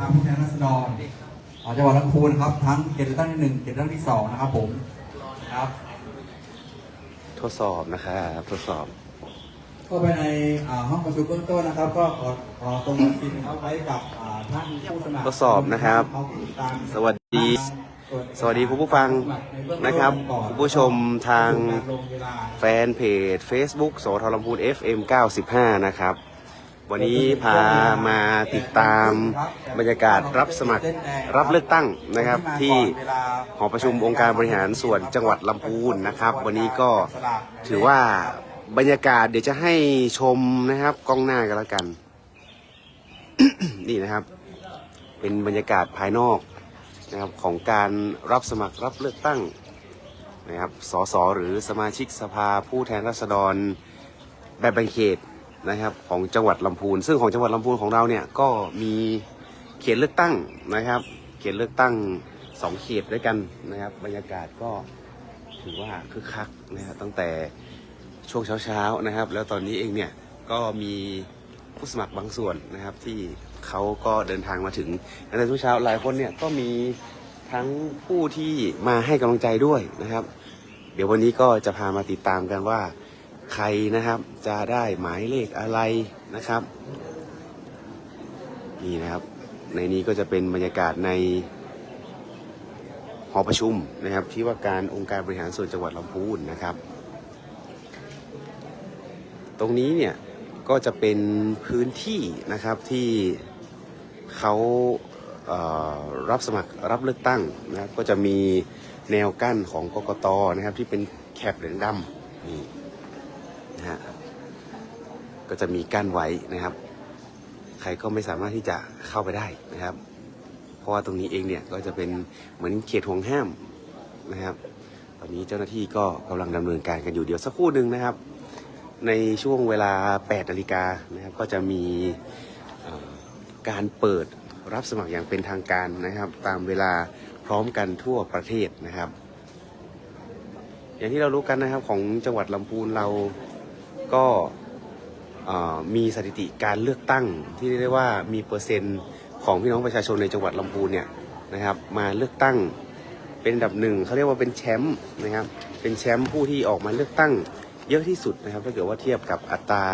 ทางผู้แทนราษฎรจังหวัดลำพูนครับทั้งเขตเลือกตั้งที่1เขตเลือกตั้งที่2นะครับผมครับทดสอบนะครับทดสอบก็ไปในห้องประชุมเบื้องต้นนะครับก็ขอตรงวัคซีนเข้าไว้กับท่านผู้สมัครทดสอบนะครับสวัสดีคุณผู้ฟังนะครับคุณผู้ชมทางแฟนเพจ Facebook สท.ลำพูน FM 95นะครับวันนี้พามาติดตามบรรยากาศรับสมัครรับเลือกตั้งนะครับที่หอประชุมองค์การบริหารส่วนจังหวัดลำพูนนะครับวันนี้ก็ถือว่าบรรยากาศเดี๋ยวจะให้ชมนะครับกล้องหน้ากันแล้วกัน นี่นะครับเป็นบรรยากาศภายนอกนะครับของการรับสมัครรับเลือกตั้งนะครับสสหรือสมาชิกสภาผู้แทนราษฎรแบบแบ่งเขตนะครับของจังหวัดลำพูนซึ่งของจังหวัดลำพูนของเราเนี่ยก็มีเขตเลือกตั้งนะครับเขตเลือกตั้ง2เขตด้วยกันนะครับบรรยากาศก็ถือว่าคึกคักนะครับตั้งแต่ช่วงเช้าๆนะครับแล้วตอนนี้เองเนี่ยก็มีผู้สมัครบางส่วนนะครับที่เขาก็เดินทางมาถึงในช่วงเช้าหลายคนเนี่ยก็มีทั้งผู้ที่มาให้กำลังใจด้วยนะครับเดี๋ยววันนี้ก็จะพามาติดตามกันว่าใครนะครับจะได้หมายเลขอะไรนะครับนี่นะครับในนี้ก็จะเป็นบรรยากาศในหอประชุมนะครับที่ว่าการองค์การบริหารส่วนจังหวัดลำพูนนะครับตรงนี้เนี่ยก็จะเป็นพื้นที่นะครับที่เขารับสมัครรับเลือกตั้งนะครับก็จะมีแนวกั้นของกกต.นะครับที่เป็นแคปเหลืองดำนี่นะฮะก็จะมีกั้นไว้นะครับใครก็ไม่สามารถที่จะเข้าไปได้นะครับเพราะว่าตรงนี้เองเนี่ยก็จะเป็นเหมือนเขตห่วงห้ามนะครับตอนนี้เจ้าหน้าที่ก็กำลังดำเนินการกันอยู่เดี๋ยวสักครู่หนึ่งนะครับในช่วงเวลา 8 นาฬิกานะครับก็จะมีการเปิดรับสมัครอย่างเป็นทางการนะครับตามเวลาพร้อมกันทั่วประเทศนะครับอย่างที่เรารู้กันนะครับของจังหวัดลำพูนเราก็มีสถิติการเลือกตั้งที่เรียกได้ว่ามีเปอร์เซ็นต์ของพี่น้องประชาชนในจังหวัดลำพูนเนี่ยนะครับมาเลือกตั้งเป็นอันดับหนึ่งเขาเรียกว่าเป็นแชมป์นะครับเป็นแชมป์ผู้ที่ออกมาเลือกตั้งเยอะที่สุดนะครับถ้าเกิดว่าเทียบกับอัตรา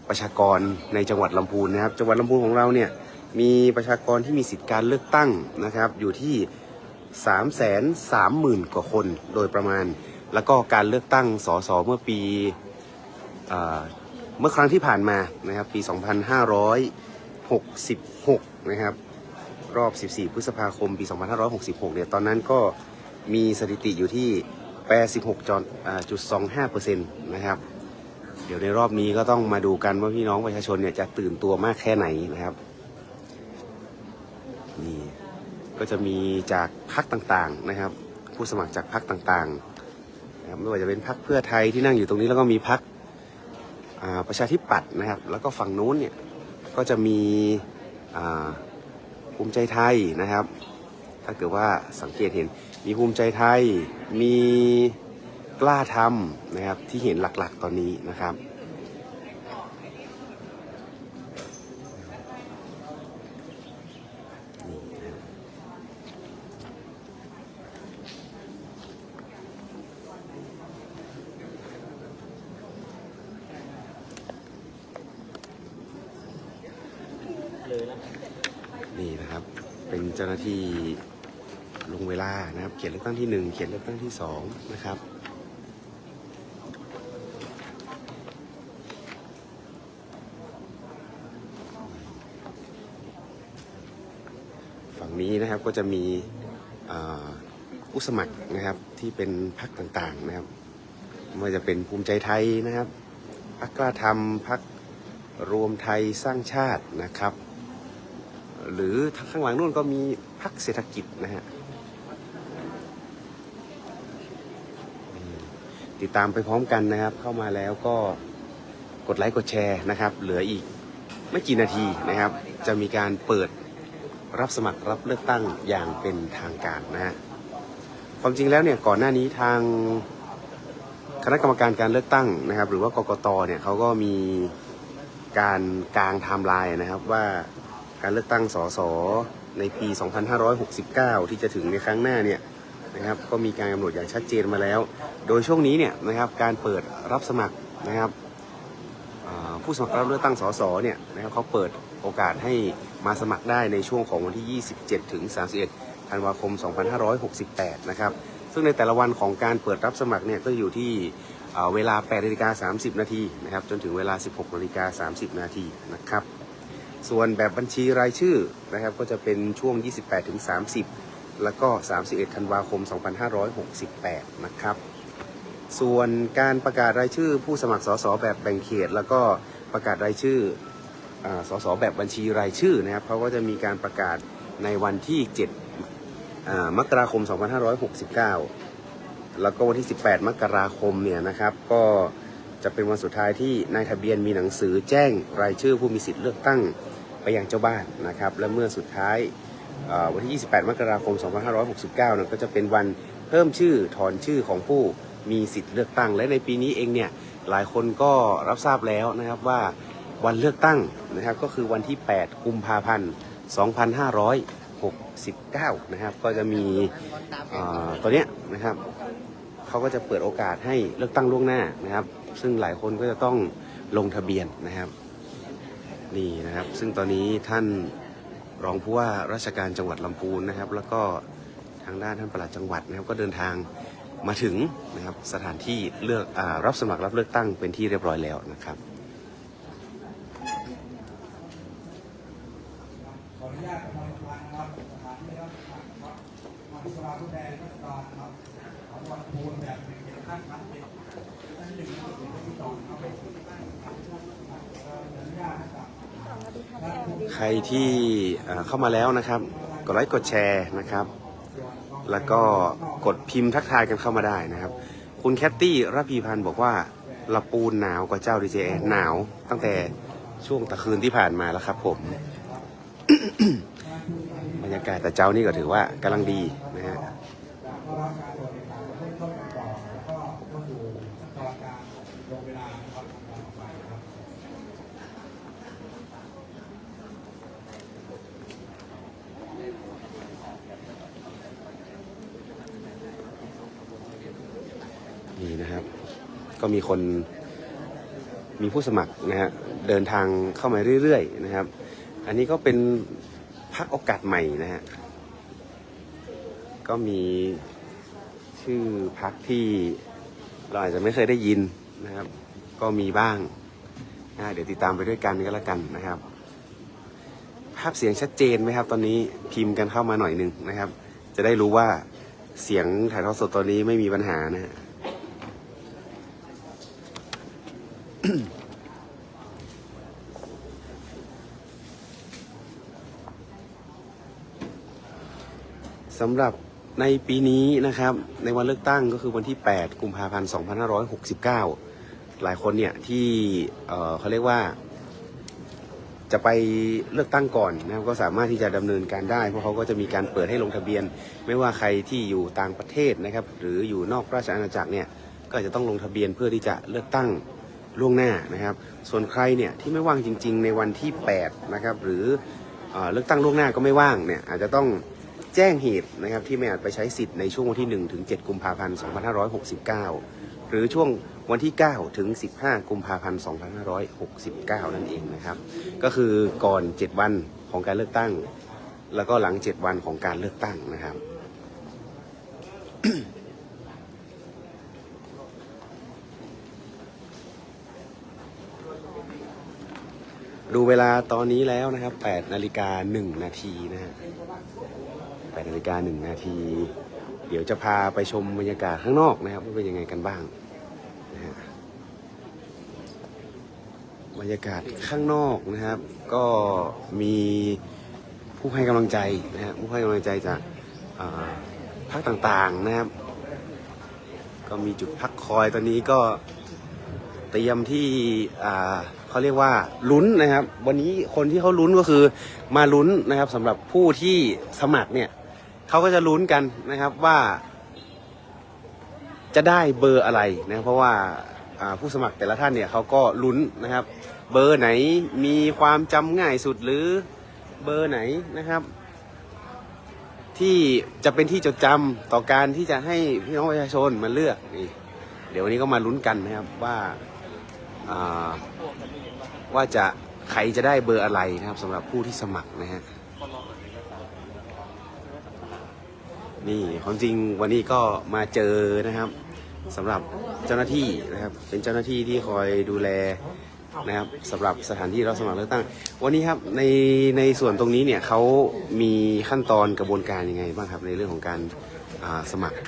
ประชากรในจังหวัดลำพูนนะครับจังหวัดลำพูนของเราเนี่ยมีประชากรที่มีสิทธิการเลือกตั้งนะครับอยู่ที่ 330,000 กว่าคนโดยประมาณแล้วก็การเลือกตั้งสสเมื่อปีเมื่อครั้งที่ผ่านมานะครับปี 2566 นะครับรอบ 14 พฤษภาคม ปี 2566 เนี่ยตอนนั้นก็มีสถิติอยู่ที่ 86.25% นะครับเดี๋ยวในรอบนี้ก็ต้องมาดูกันว่าพี่น้องประชาชนเนี่ยจะตื่นตัวมากแค่ไหนนะครับนี่ก็จะมีจากพรรคต่างๆนะครับผู้สมัครจากพรรคต่างๆนะครับไม่ว่าจะเป็นพรรคเพื่อไทยที่นั่งอยู่ตรงนี้แล้วก็มีพรรคประชาธิปัตย์นะครับแล้วก็ฝั่งนู้นเนี่ยก็จะมีภูมิใจไทยนะครับถ้าเกิดว่าสังเกตเห็นมีภูมิใจไทยมีกล้าทำนะครับที่เห็นหลักๆตอนนี้นะครับนี่นะครับเป็นเจ้าหน้าที่ลงเวลานะครับเขียนเลือกตั้งที่1เขียนเลือกตั้งที่2นะครับฝั่งนี้นะครับก็จะมีผู้สมัครนะครับที่เป็นพรรคต่างๆนะครับไม่ว่าจะเป็นภูมิใจไทยนะครับพรรคกล้าทำพรรครวมไทยสร้างชาตินะครับหรือข้างหลังนู่นก็มีพรรคเศรษฐกิจนะฮะติดตามไปพร้อมกันนะครับเข้ามาแล้วก็กดไลค์กดแชร์นะครับเหลืออีกไม่กี่นาทีนะครับจะมีการเปิดรับสมัครรับเลือกตั้งอย่างเป็นทางการนะฮะความจริงแล้วเนี่ยก่อนหน้านี้ทางคณะกรรมการการเลือกตั้งนะครับหรือว่ากกต.เนี่ยเขาก็มีการกางไทม์ไลน์นะครับว่า การเลือกตั้งสสในปี 2569 ที่จะถึงในครั้งหน้าเนี่ยนะครับก็มีการกำหนดอย่างชัดเจนมาแล้ว โดยช่วงนี้เนี่ยนะครับการเปิดรับสมัครนะครับผู้สมัครรับเลือกตั้งสสเนี่ยนะครับเขาเปิดโอกาสให้มาสมัครได้ในช่วงของวันที่ 27 ถึง 31 ธันวาคม 2568 นะครับซึ่งในแต่ละวันของการเปิดรับสมัครเนี่ยก็อยู่ที่เวลา 8:30 นาทีนะครับจนถึงเวลา 16:30 นาทีนะครับส่วนแบบบัญชีรายชื่อนะครับก็จะเป็นช่วง 28 ถึง 30 แล้วก็ 31 ธันวาคม 2568 นะครับส่วนการประกาศรายชื่อผู้สมัครสสแบบแบ่งเขตแล้วก็ประกาศรายชื่อสสแบบบัญชีรายชื่อนะครับเขาก็จะมีการประกาศในวันที่ 7 มกราคม 2569 แล้วก็วันที่ 18 มกราคมเนี่ยนะครับก็จะเป็นวันสุดท้ายที่นายทะเบียนมีหนังสือแจ้งรายชื่อผู้มีสิทธิ์เลือกตั้งไปยังเจ้าบ้านนะครับและเมื่อสุดท้ายวันที่ 28 มกราคม 2569นั้นก็จะเป็นวันเพิ่มชื่อถอนชื่อของผู้มีสิทธิ์เลือกตั้งและในปีนี้เองเนี่ยหลายคนก็รับทราบแล้วนะครับว่าวันเลือกตั้งนะครับก็คือวันที่ 8 กุมภาพันธ์ 2569 นะครับก็จะมีตัวเนี้ยนะครับเขาก็จะเปิดโอกาสให้เลือกตั้งล่วงหน้านะครับซึ่งหลายคนก็จะต้องลงทะเบียนนะครับนี่นะครับซึ่งตอนนี้ท่านรองผู้ว่าราชการจังหวัดลำพูนนะครับแล้วก็ทางด้านท่านปลัดจังหวัดนะครับก็เดินทางมาถึงนะครับสถานที่เลือกรับสมัครรับเลือกตั้งเป็นที่เรียบร้อยแล้วนะครับขออนุญาตประชาสัมพันธ์นะครับสถานที่รับสมัครครับมาที่สภาผู้แทนราษฎรครับของลำพูนแบบ1 เขตขั้นพันเขตท่าน1 เขตที่2ครับอนุญาตนะครับใครที่เข้ามาแล้วนะครับกดไลค์กดแชร์นะครับแล้วก็กดพิมพ์ทักทายกันเข้ามาได้นะครับคุณแคตตี้ระพีพันธ์บอกว่าลำปูนหนาวกว่าเจ้าดีเจหนาวตั้งแต่ช่วงตะคืนที่ผ่านมาแล้วครับผม บรรยากาศแต่เจ้านี่ก็ถือว่ากำลังดีนะฮะนี่นะครับก็มีผู้สมัครนะฮะเดินทางเข้ามาเรื่อยๆนะครับอันนี้ก็เป็นพรรคโอกาสใหม่นะฮะก็มีชื่อพรรคที่เราอาจจะไม่เคยได้ยินนะครับก็มีบ้างนะเดี๋ยวติดตามไปด้วยกันก็แล้วกันนะครับภาพเสียงชัดเจนไหมครับตอนนี้พิมพ์กันเข้ามาหน่อยหนึ่งนะครับจะได้รู้ว่าเสียงถ่ายทอดสดตอนนี้ไม่มีปัญหานะฮะสำหรับในปีนี้นะครับในวันเลือกตั้งก็คือวันที่ 8 กุมภาพันธ์ 2569 หลายคนเนี่ยที่เขาเรียกว่าจะไปเลือกตั้งก่อนนะครับก็สามารถที่จะดำเนินการได้เพราะเขาก็จะมีการเปิดให้ลงทะเบียนไม่ว่าใครที่อยู่ต่างประเทศนะครับหรืออยู่นอกราชอาณาจักรเนี่ยก็จะต้องลงทะเบียนเพื่อที่จะเลือกตั้งล่วงหน้านะครับส่วนใครเนี่ยที่ไม่ว่างจริงๆในวันที่ 8 นะครับหรือเลือกตั้งล่วงหน้าก็ไม่ว่างเนี่ยอาจจะต้องแจ้งเหตุนะครับที่ไม่อาจไปใช้สิทธิ์ในช่วงวันที่ 1 ถึง 7 กุมภาพันธ์ 2569 หรือช่วงวันที่ 9 ถึง 15 กุมภาพันธ์ 2569 นั่นเองนะครับก็คือก่อน 7 วันของการเลือกตั้งแล้วก็หลัง 7 วันของการเลือกตั้งนะครับ ดูเวลาตอนนี้แล้วนะครับ 8:01 นาทีนะฮะ 8:01 นาทีเดี๋ยวจะพาไปชมบรรยากาศข้างนอกนะครับว่าเป็นยังไงกันบ้างนะฮะบรรยากาศข้างนอกนะครับก็มีผู้ให้กำลังใจนะฮะผู้ให้กำลังใจจากพรรคต่างๆนะครับก็มีจุดพักคอยตอนนี้ก็เตรียมที่เขาเรียกว่าลุ้นนะครับวันนี้คนที่เขาลุ้นก็คือมาลุ้นนะครับสำหรับผู้ที่สมัครเนี่ยเขาก็จะลุ้นกันนะครับว่าจะได้เบอร์อะไรนะเพราะว่าผู้สมัครแต่ละท่านเนี่ยเขาก็ลุ้นนะครับเบอร์ไหนมีความจำง่ายสุดหรือ เบอร์ไหนนะครับ ที่จะเป็นที่จดจำต่อการที่จะให้พี่น้องประชาชนมาเลือกนี่เดี๋ยววันนี้ก็มาลุ้นกันนะครับว่าจะใครจะได้เบอร์อะไรนะครับสำหรับผู้ที่สมัครนะฮะนี่ความจริงวันนี้ก็มาเจอนะครับสำหรับเจ้าหน้าที่นะครับเป็นเจ้าหน้าที่ที่คอยดูแลนะครับสำหรับสถานที่รับสมัครเลือกตั้งวันนี้ครับในส่วนตรงนี้เนี่ยเขามีขั้นตอนกระบวนการยังไงบ้างครับในเรื่องของการสมัคร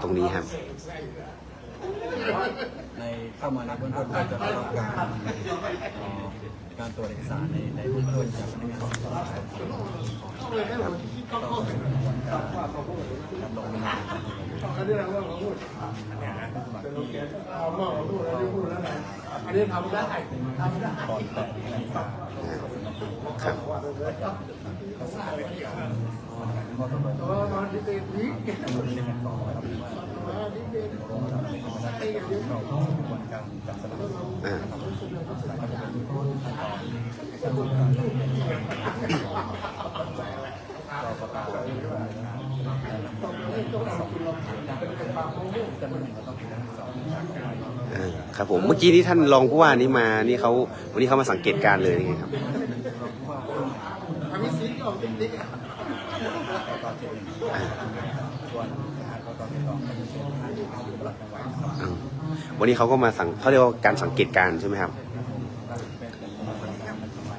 ตรงนี้ครับในเข้ามาในเบื้องต้นก็จะได้รับการตรวจเอกสารในเบื้องต้นจากพนักงานสอบสวนครับก็เป็นการลงนามอันนี้ทำได้ก่อนแต่ในการครับก็สามารถเป็นการข้อตกลงคนที่เป็นต่อครับว่าเราทำในธรรมชาติเรากระบวนการจัดสรรก็จะเป็นขั้นตอนเราประกาศว่าครับผมเมื่อกี้ที่ท่านรองผู้ว่านี่มานี่เขาวันนี้เขามาสังเกตการเลยนี่ครับวันนี้เขาก็มาเขาเรียกว่าการสังเกตการใช่ไหมครับ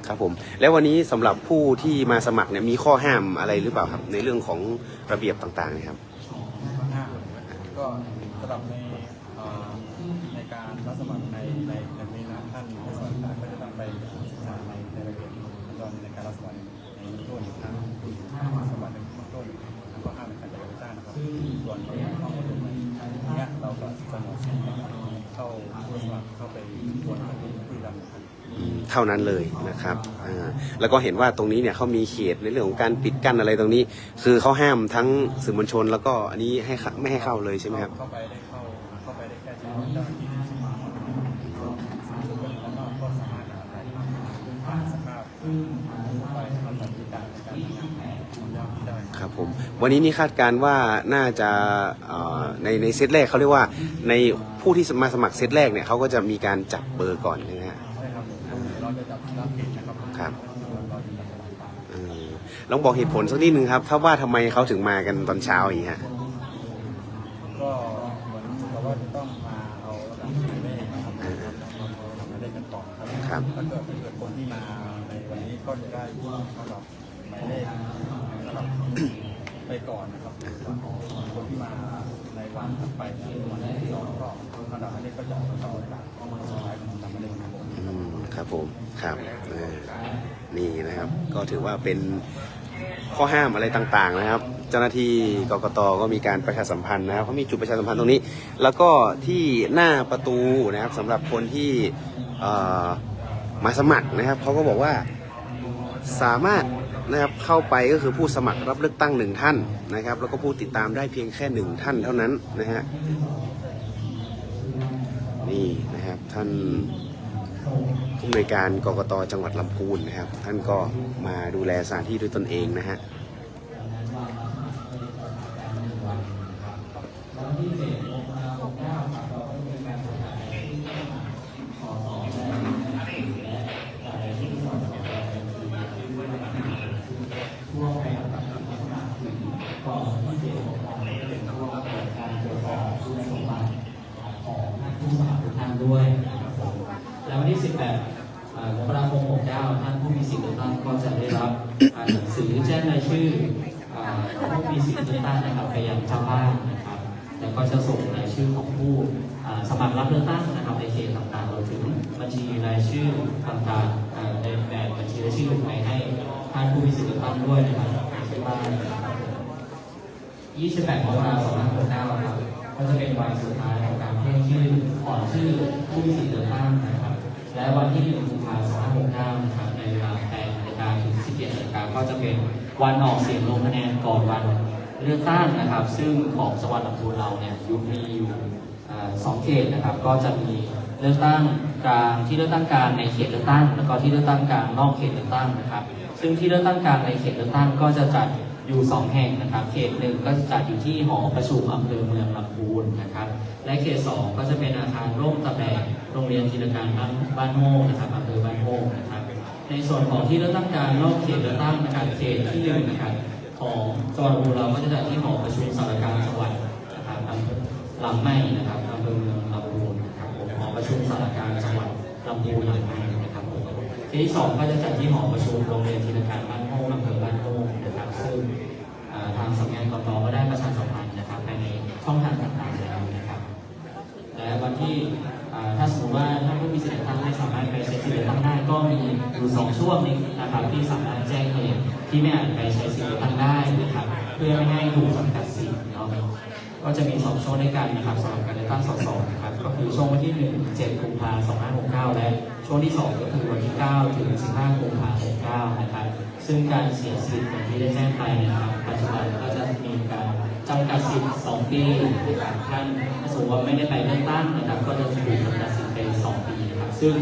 ครับผมแล้ววันนี้สำหรับผู้ที่มาสมัครเนี่ยมีข้อห้ามอะไรหรือเปล่าครับในเรื่องของระเบียบต่างๆนะครับก็สำหรับในการรับสมัครในนี้นะท่านผู้สมัครก็จะต้องไปศึกษาในระเบียบขั้นตอนในการรับสมัครในเบื้องต้นทางผู้สมัครในเบื้องต้นทางข้อห้ามในการจัดการนะครับส่วนในข้อมูลในนี้เราก็เสนอเข้าผู้สมัครเข้าไปตรวจผู้ดำเนินการเท่านั้นเลยนะครับแล้วก็เห็นว่าตรงนี้เนี่ยเขามีเขตในเรื่องของการปิดกั้นอะไรตรงนี้คือเขาห้ามทั้งสื่อมวลชนแล้วก็อันนี้ไม่ให้เข้าเลยใช่ไหมครับเข้าไปได้แค่เฉพาะเจ้าหน้าที่ที่มาแล้วก็สามารถถ่ายภาพสภาพไปทำกิจการในการทำงานของเจ้าหน้าที่ได้ครับผมวันนี้นี่คาดการว่าน่าจะในเซตแรกเขาเรียกว่าในผู้ที่มาสมัครเซตแรกเนี่ยเขาก็จะมีการจับเบอร์ก่อนใช่ไหมครับเราจะจับรับผิดนะครับครับลองบอกเหตุผลสักนิดนึงครับถ้าว่าทำไมเขาถึงมากันตอนเช้าอย่างนี้ฮะก็เหมือนเราว่าจะต้องมาเอาระดับหมายเลขนะครับหมายเลขกันก่อนครับถ้าเกิดคนที่มาในวันนี้ก็จะได้ระดับหมายเลขระดับไปก่อนนะครับคนที่มาในวันถัดไปวันที่2ก็ระดับหมายเลขก็จะต่อจากสุดท้ายของระดับหมายเลขครับผมครับนี่นะครับก็ถือว่าเป็นข้อห้ามอะไรต่างๆนะครับเจ้าหน้าที่กกต.ก็มีการประชาสัมพันธ์นะครับเขามีจุดประชาสัมพันธ์ตรงนี้แล้วก็ที่หน้าประตูนะครับสำหรับคนที่มาสมัครนะครับเขาก็บอกว่าสามารถนะครับเข้าไปก็คือผู้สมัครรับเลือกตั้ง1ท่านนะครับแล้วก็ผู้ติดตามได้เพียงแค่1ท่านเท่านั้นนะฮะนี่นะครับท่านผู้อำนวยการกกต.จังหวัดลำพูนนะครับท่านก็มาดูแลสถานที่ด้วยตนเองนะฮะด้วยแล้ววันที่ 18 มกราคม 69 ท่านผู้มีสิทธิ์เลือกตั้งก็จะได้รับหนังสือแจ้งรายชื่อผู้มีสิทธิ์เลือกตั้งนะครับไปยังเจ้าบ้านนะครับแล้วก็จะส่งรายชื่อของผู้สมัครรับเลือกตั้งนะครับในเขตต่างๆรวมถึงบัญชีรายชื่อต่างๆในแบบบัญชีรายชื่อไปให้ท่านผู้มีสิทธิ์เลือกตั้งด้วยนะครับในเขตบ้าน28 มกราคม 2569 ครับก็จะเป็นวันสุดท้ายของการเพิ่มชื่อขอชื่อผู้มีสิทธิ์เลือกตั้งนะครับและวันที่1 กุมภาพันธ์ 2569 นะครับในเวลา 8 นาฬิกาถึง 17 นาฬิกาก็จะเป็นวันออกเสียงลงคะแนนก่อนวันเลือกตั้งนะครับซึ่งของจังหวัดลำพูนเราเนี่ยมีอยู่2 เขตนะครับก็จะมีเลือกตั้งกลางที่เลือกตั้งกลางในเขตเลือกตั้งแล้วก็ที่เลือกตั้งกลางนอกเขตเลือกตั้งนะครับ ซึ่งที่เลือกตั้งกลางในเขตเลือกตั้งก็จะจัดอยู่2แห่งนะครับเขต1ก็จะจัดอยู่ที่หอประชุมอำเภอเมืองลำพูนนะครับและเขต2ก็จะเป็นอาคารร่วมตำแหน่งโรงเรียนจินตการบ้านโมกนะครับอำเภอบ้านโมกนะครับในส่วนของที่เลือกตั้งกลางนอกเขตเลือกตั้งนะครับเขตที่1นะครับของจังหวัดอุบลเราก็จะจัดที่หอประชุมสารกลางจังหวัดนะครับอำเภอลำไม้นะครับอำเภอเมืองลำพูนนะครับหอประชุมสารกลางจังหวัดลำพูนลำไม้นะครับเขตที่2ก็จะจัดที่หอประชุมโรงเรียนจินตการบ้านโมกอำเภอบ้านโมกนะครับซึ่งทางสำนักงานกต.ก็ได้ประชาสัมพันธ์นะครับภายในช่องทางต่างๆแล้วนะครับและวันที่ถ้าสมมติว่าท่านผู้มีสิทธิ์เลือกตั้งไม่สามารถไปใช้สิทธิ์เลือกตั้งได้ก็มีอยู่2ช่วงนี้นะครับที่สามารถแจ้งเหตุที่ไม่อาจไปใช้สิทธิ์เลือกตั้งได้นะครับเพื่อไม่ให้ถูกจำกัดสิทธิ์เนาะก็จะมี2ช่วงด้วยกันนะครับสำหรับการเลือกตั้งสสนะครับก็คือช่วงวันที่1 7 กุมภาพันธ์ 2569และช่วงที่2ก็คือวันที่9 ถึง 15 กุมภาพันธ์ 69นะครับซึ่งการเสียสิทธิ์อย่างที่ได้แจ้งไปนะครับปัจจุบันก็จะมีการจำกัดสิทธิ์2 ปีนะครับท่านถ้าสมมติว่าไม่ได้ไปเลือกตั้งนะครับก็จะถูกจำกัดสิทธิ์ไป2 ปีนะครับซึ่ง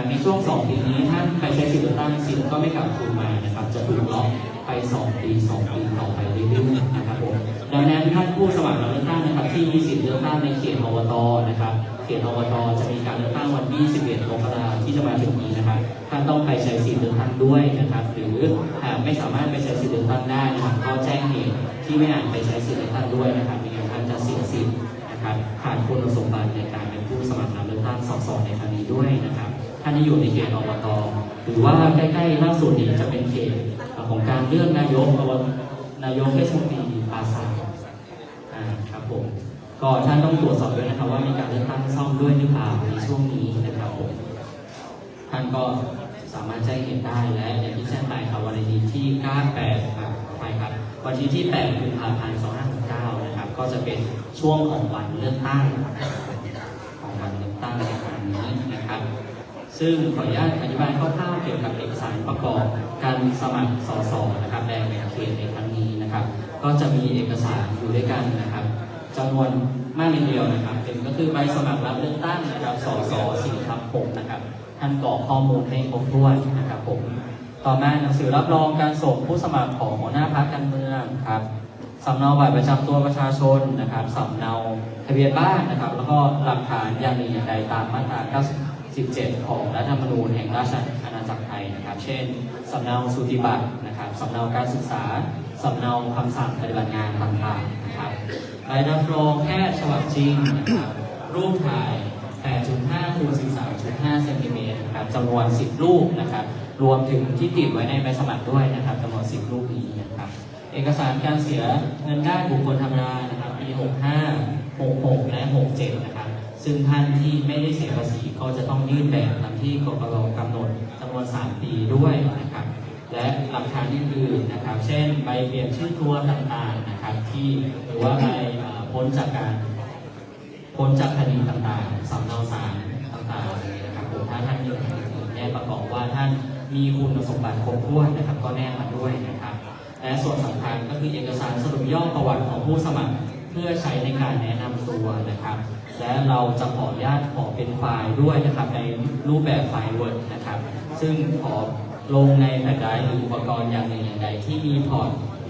ในช่วง2 ปีนี้ท่านไปใช้สิทธิ์เลือกตั้งสิทธิ์ก็ไม่กลับคืนมานะครับจะถูกล็อกไป2 ปีต่อไปเรื่อยๆนะครับผมดังนั้นท่านผู้สมัครรับเลือกตั้งนะครับที่มีสิทธิ์เลือกตั้งในเขตอบตนะครับเขตอบตจะมีการเลือกตั้งวันที่11 มกราคมที่จะมาถึงนี้นะครับท่านต้องไปใช้สิทธิ์เลือกตั้งด้วยนะครับหรือหากไม่สามารถไปใช้สิทธิ์เลือกตั้งได้นะครับก็แจ้งเหตุที่ไม่อาจไปใช้สิทธิ์เลือกตั้งด้วยนะครับไม่งั้นท่านจะเสียสิทธิ์นะครับขาดคุณสมบัติในการเป็นผู้สมัครรับเลือกตั้งสสในครั้งนี้ด้วยนะครับท่านที่อยู่ในเขตอบตหรือว่าใกล้ๆล่าสุดนี้จะเป็นเขตของการเลือกนายกเทศมนตรีปราสาทครับผมก็ท่านต้องตรวจสอบด้วยนะครับว่ามีการเลือกตั้งซ่อมด้วยหรือเปล่าในช่วงนี้นะครับผมท่านก็สามารถแจ้งเหตุได้และอย่างที่แจ้งไปครับวันที่98ครับไปครับวันที่8 กุมภาพันธ์ 2569นะครับก็จะเป็นช่วงของวันเลือกตั้งในครั้งนี้นะครับซึ่งขออนุญาตอธิบายคร่าวๆเกี่ยวกับเอกสารประกอบการสมัครสสนะครับแบ่งแบ่งเขตในครั้งนี้นะครับก็จะมีเอกสารอยู่ด้วยกันนะครับจำนวนมากเดียวนะครับเป็นก็คือใบสมัครรับเลือกตั้งนะครับสส 4/6นะครับท่านกรอกข้อมูลให้ครบถ้วนนะครับผมต่อมาหนังสือรับรองการส่งผู้สมัครของหัวหน้าพรรคการเมืองครับสำเนาบัตรประจำตัวประชาชนนะครับสำเนาทะเบียนบ้านนะครับแล้วก็หลักฐานอย่างหนึ่งอย่างใดตามมาตรา17ของรัฐธรรมนูญแห่งราชอาณาจักรไทยนะครับเช่นสำเนาสูติบัตรนะครับสำเนาการศึกษาสำเนาคำสั่งปฏิบัติงานต่างๆนะครับใบรับรองแพทย์ฉบับจริงนะครับรูปถ่าย 8.5 คูณ 13.5 เซนติเมตรนะครับจำนวน10 รูปนะครับรวมถึงที่ติดไว้ในใบสมัครด้วยนะครับจำนวน10 รูปนี้นะครับเอกสารการเสียเงินได้บุคคลธรรมดานะครับปี 65 66 และ 67 นะครับซึ่งท่านที่ไม่ได้เสียภาษีก็จะต้องยื่นแบบตามที่กกต.กำหนดจำนวน3 ปีด้วยนะครับและหลักฐานอื่นๆนะครับเช่นใบเปลี่ยนชื่อทัวร์ต่างๆนะครับที่หรือว่าใบพ้นจากคดีต่างๆสำเนาศาลต่างๆนะครับผมถ้าท่านมีแนบประกอบว่าท่านมีคุณสมบัติครบถ้วนนะครับก็แนบมาด้วยนะครับและส่วนสำคัญก็คือเอกสารสรุปย่อประวัติของผู้สมัครเพื่อใช้ในการแนะนำตัวนะครับและเราจะขออนุญาตขอเป็นไฟล์ด้วยนะครับในรูปแบบไฟล์ Word นะครับซึ่งขอลงในแผ่นไดร์หรืออุปกรณ์อย่างหนึ่งอย่างใดที่มีพอร์ต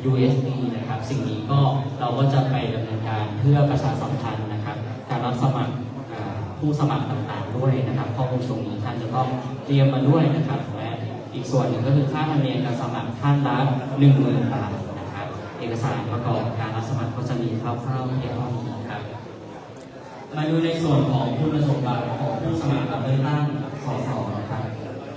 USB นะครับสิ่งนี้ก็เราก็จะไปดำเนินการเพื่อประชาสัมพันธ์นะครับการรับสมัครผู้สมัครต่างๆด้วยนะครับข้อมูลตรงนี้ท่านจะต้องเตรียมมาด้วยนะครับและอีกส่วนหนึ่งก็คือค่าธรรมเนียมการสมัครท่านละ 10,000 บาทนะครับเอกสารประกอบการรับสมัครก็จะมีคร่าวๆเพียงเท่านี้ครับมาดูในส่วนของคุณสมบัติของผู้สมัครรับเลือกตั้งสสนะครับ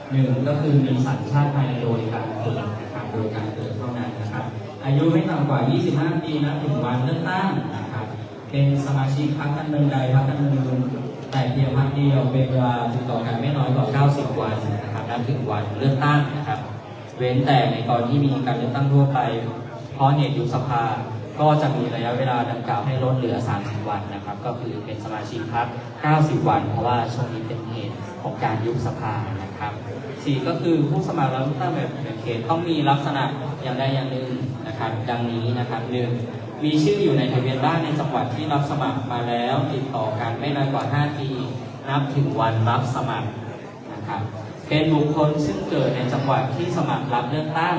1ก็คือมีสัญชาติไทยโดยการเกิดนะครับโดยการเกิดเท่านั้นนะครับอายุไม่ต่ำกว่า 25 ปีนับถึงวันเลือกตั้งนะครับเป็นสมาชิกพรรคการเมืองใดพรรคการเมืองแต่เพียงพรรคเดียวเป็นเวลาติดต่อกันไม่น้อยกว่า 90 วันนะครับนับถึงวันเลือกตั้งนะครับเว้นแต่ในกรณีที่มีการเลือกตั้งทั่วไปเพราะเหตุยุบสภาก็จะมีระยะเวลาดังกล่าวให้ลดเหลือ 30 วันนะครับก็คือเป็นสมาชิกพรรค 90 วันเพราะว่าช่วงนี้เป็นเหตุของการยุบสภานะครับ4ก็คือผู้สมัครรับเลือกตั้งแบบแบ่งเขตต้องมีลักษณะอย่างใดอย่างหนึ่งนะครับดังนี้นะครับ1มีชื่ออยู่ในทะเบียนบ้านในจังหวัดที่รับสมัครมาแล้วติดต่อกันไม่น้อยกว่า 5 ปีนับถึงวันรับสมัครนะครับ เป็นบุคคลซึ่งเกิดในจังหวัดที่สมัครรับเลือกตั้ง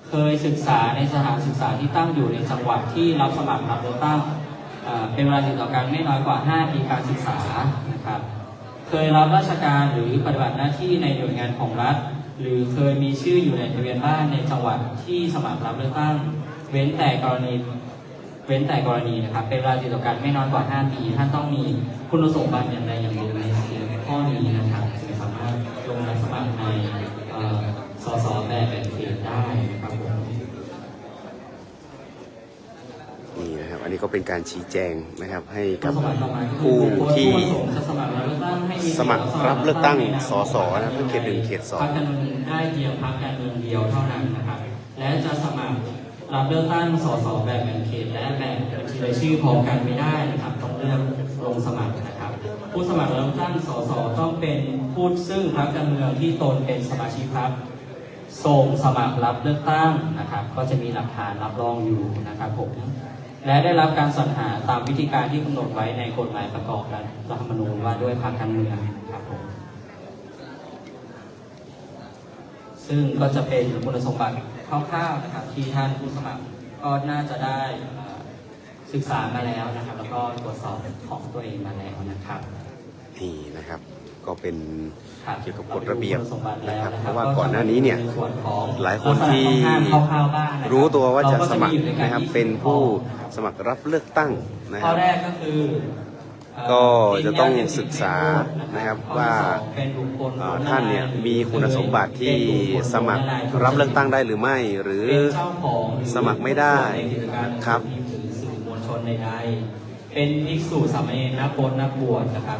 เคยศึกษาในสถานศึกษาที่ตั้งอยู่ในจังหวัดที่รับสมัครรับเลือกตั้งเป็นเวลาติดต่อกันไม่น้อยกว่า 5 ปีการศึกษานะครับเคยรับราชการหรือปฏิบัติหน้าที่ในหน่วยงานของรัฐหรือเคยมีชื่ออยู่ในทะเบียนบ้านในจังหวัดที่สมัครรับเลือกตั้งเว้นแต่กรณีนะครับเป็นเวลาติดต่อกันไม่น้อยกว่า 5 ปีท่านต้องมีคุณสมบัติอย่างใดอย่างหนึ่งในข้อนี้นะครับจึงสามารถลงรับสมัครในสสแบบแบ่งเขตได้นะครับผม นี่นะครับอันนี้ก็เป็นการชี้แจงนะครับให้กับ ผู้ ผู้ที่ สมัครรับเลือกตั้งให้มี สมัครรับเลือกตั้งสสนะครับทั้งเขต 1 เขต พรรคการเมืองได้เพียงพรรคการเมืองเดียวเท่านั้นนะครับและจะสมัครรับเลือกตั้งสสแบบแบ่งเขตและแบบบัญชีรายชื่อพร้อมกันไม่ได้นะครับต้องเลือกลงสมัครนะครับผู้สมัครรับเลือกตั้งสสต้องเป็นผู้ซึ่งพรรคการเมืองที่ตนเป็นสมาชิกพรรคส่งสมัครรับเลือกตั้งนะครับก็จะมีหลักฐานรับรองอยู่นะครับผมและได้รับการสรรหาตามวิธีการที่กำหนดไว้ในกฎหมายประกอบรัฐธรรมนูญว่าด้วยพรรคการเมืองครับผมซึ่งก็จะเป็นคุณสมบัติคร่าวๆนะครับที่ท่านผู้สมัครก็น่าจะได้ศึกษามาแล้วนะครับแล้วก็ตรวจสอบของตัวเองมาแล้วนะครับนี่นะครับก็เป็น ครับ เกี่ยวกับกฎระเบียบ คุณสมบัติแล้ว นะครับ นะ เพ ครับ ราะว่าก่อนหน้านี้เนี่ย ในส่วนของ หลายคนที่ ลักษณะต้องห้ามคร่าวๆบ้างนะครับ รู้ตัวว่าจะ เก็ สมัคร อยู่ใ นะครับเป็นผู้สมัครรับเลือกตั้งนะค ข้อ รับ แรกก็คือ ก็จะต้องศึกษานะครับว่า เป็นบุคคล ท่านเนี่ยมีคุณสมบัติที่สมัครรับเลือกตั้งได้หรือไม่ หรือ เป็นเจ้าของหรือ สมัครไม่ได้ ในกิจการ ครับ พิมพ์หรือสื่อมวลชนใดๆเป็นภิกษุสามเณรนักบวชนะครับ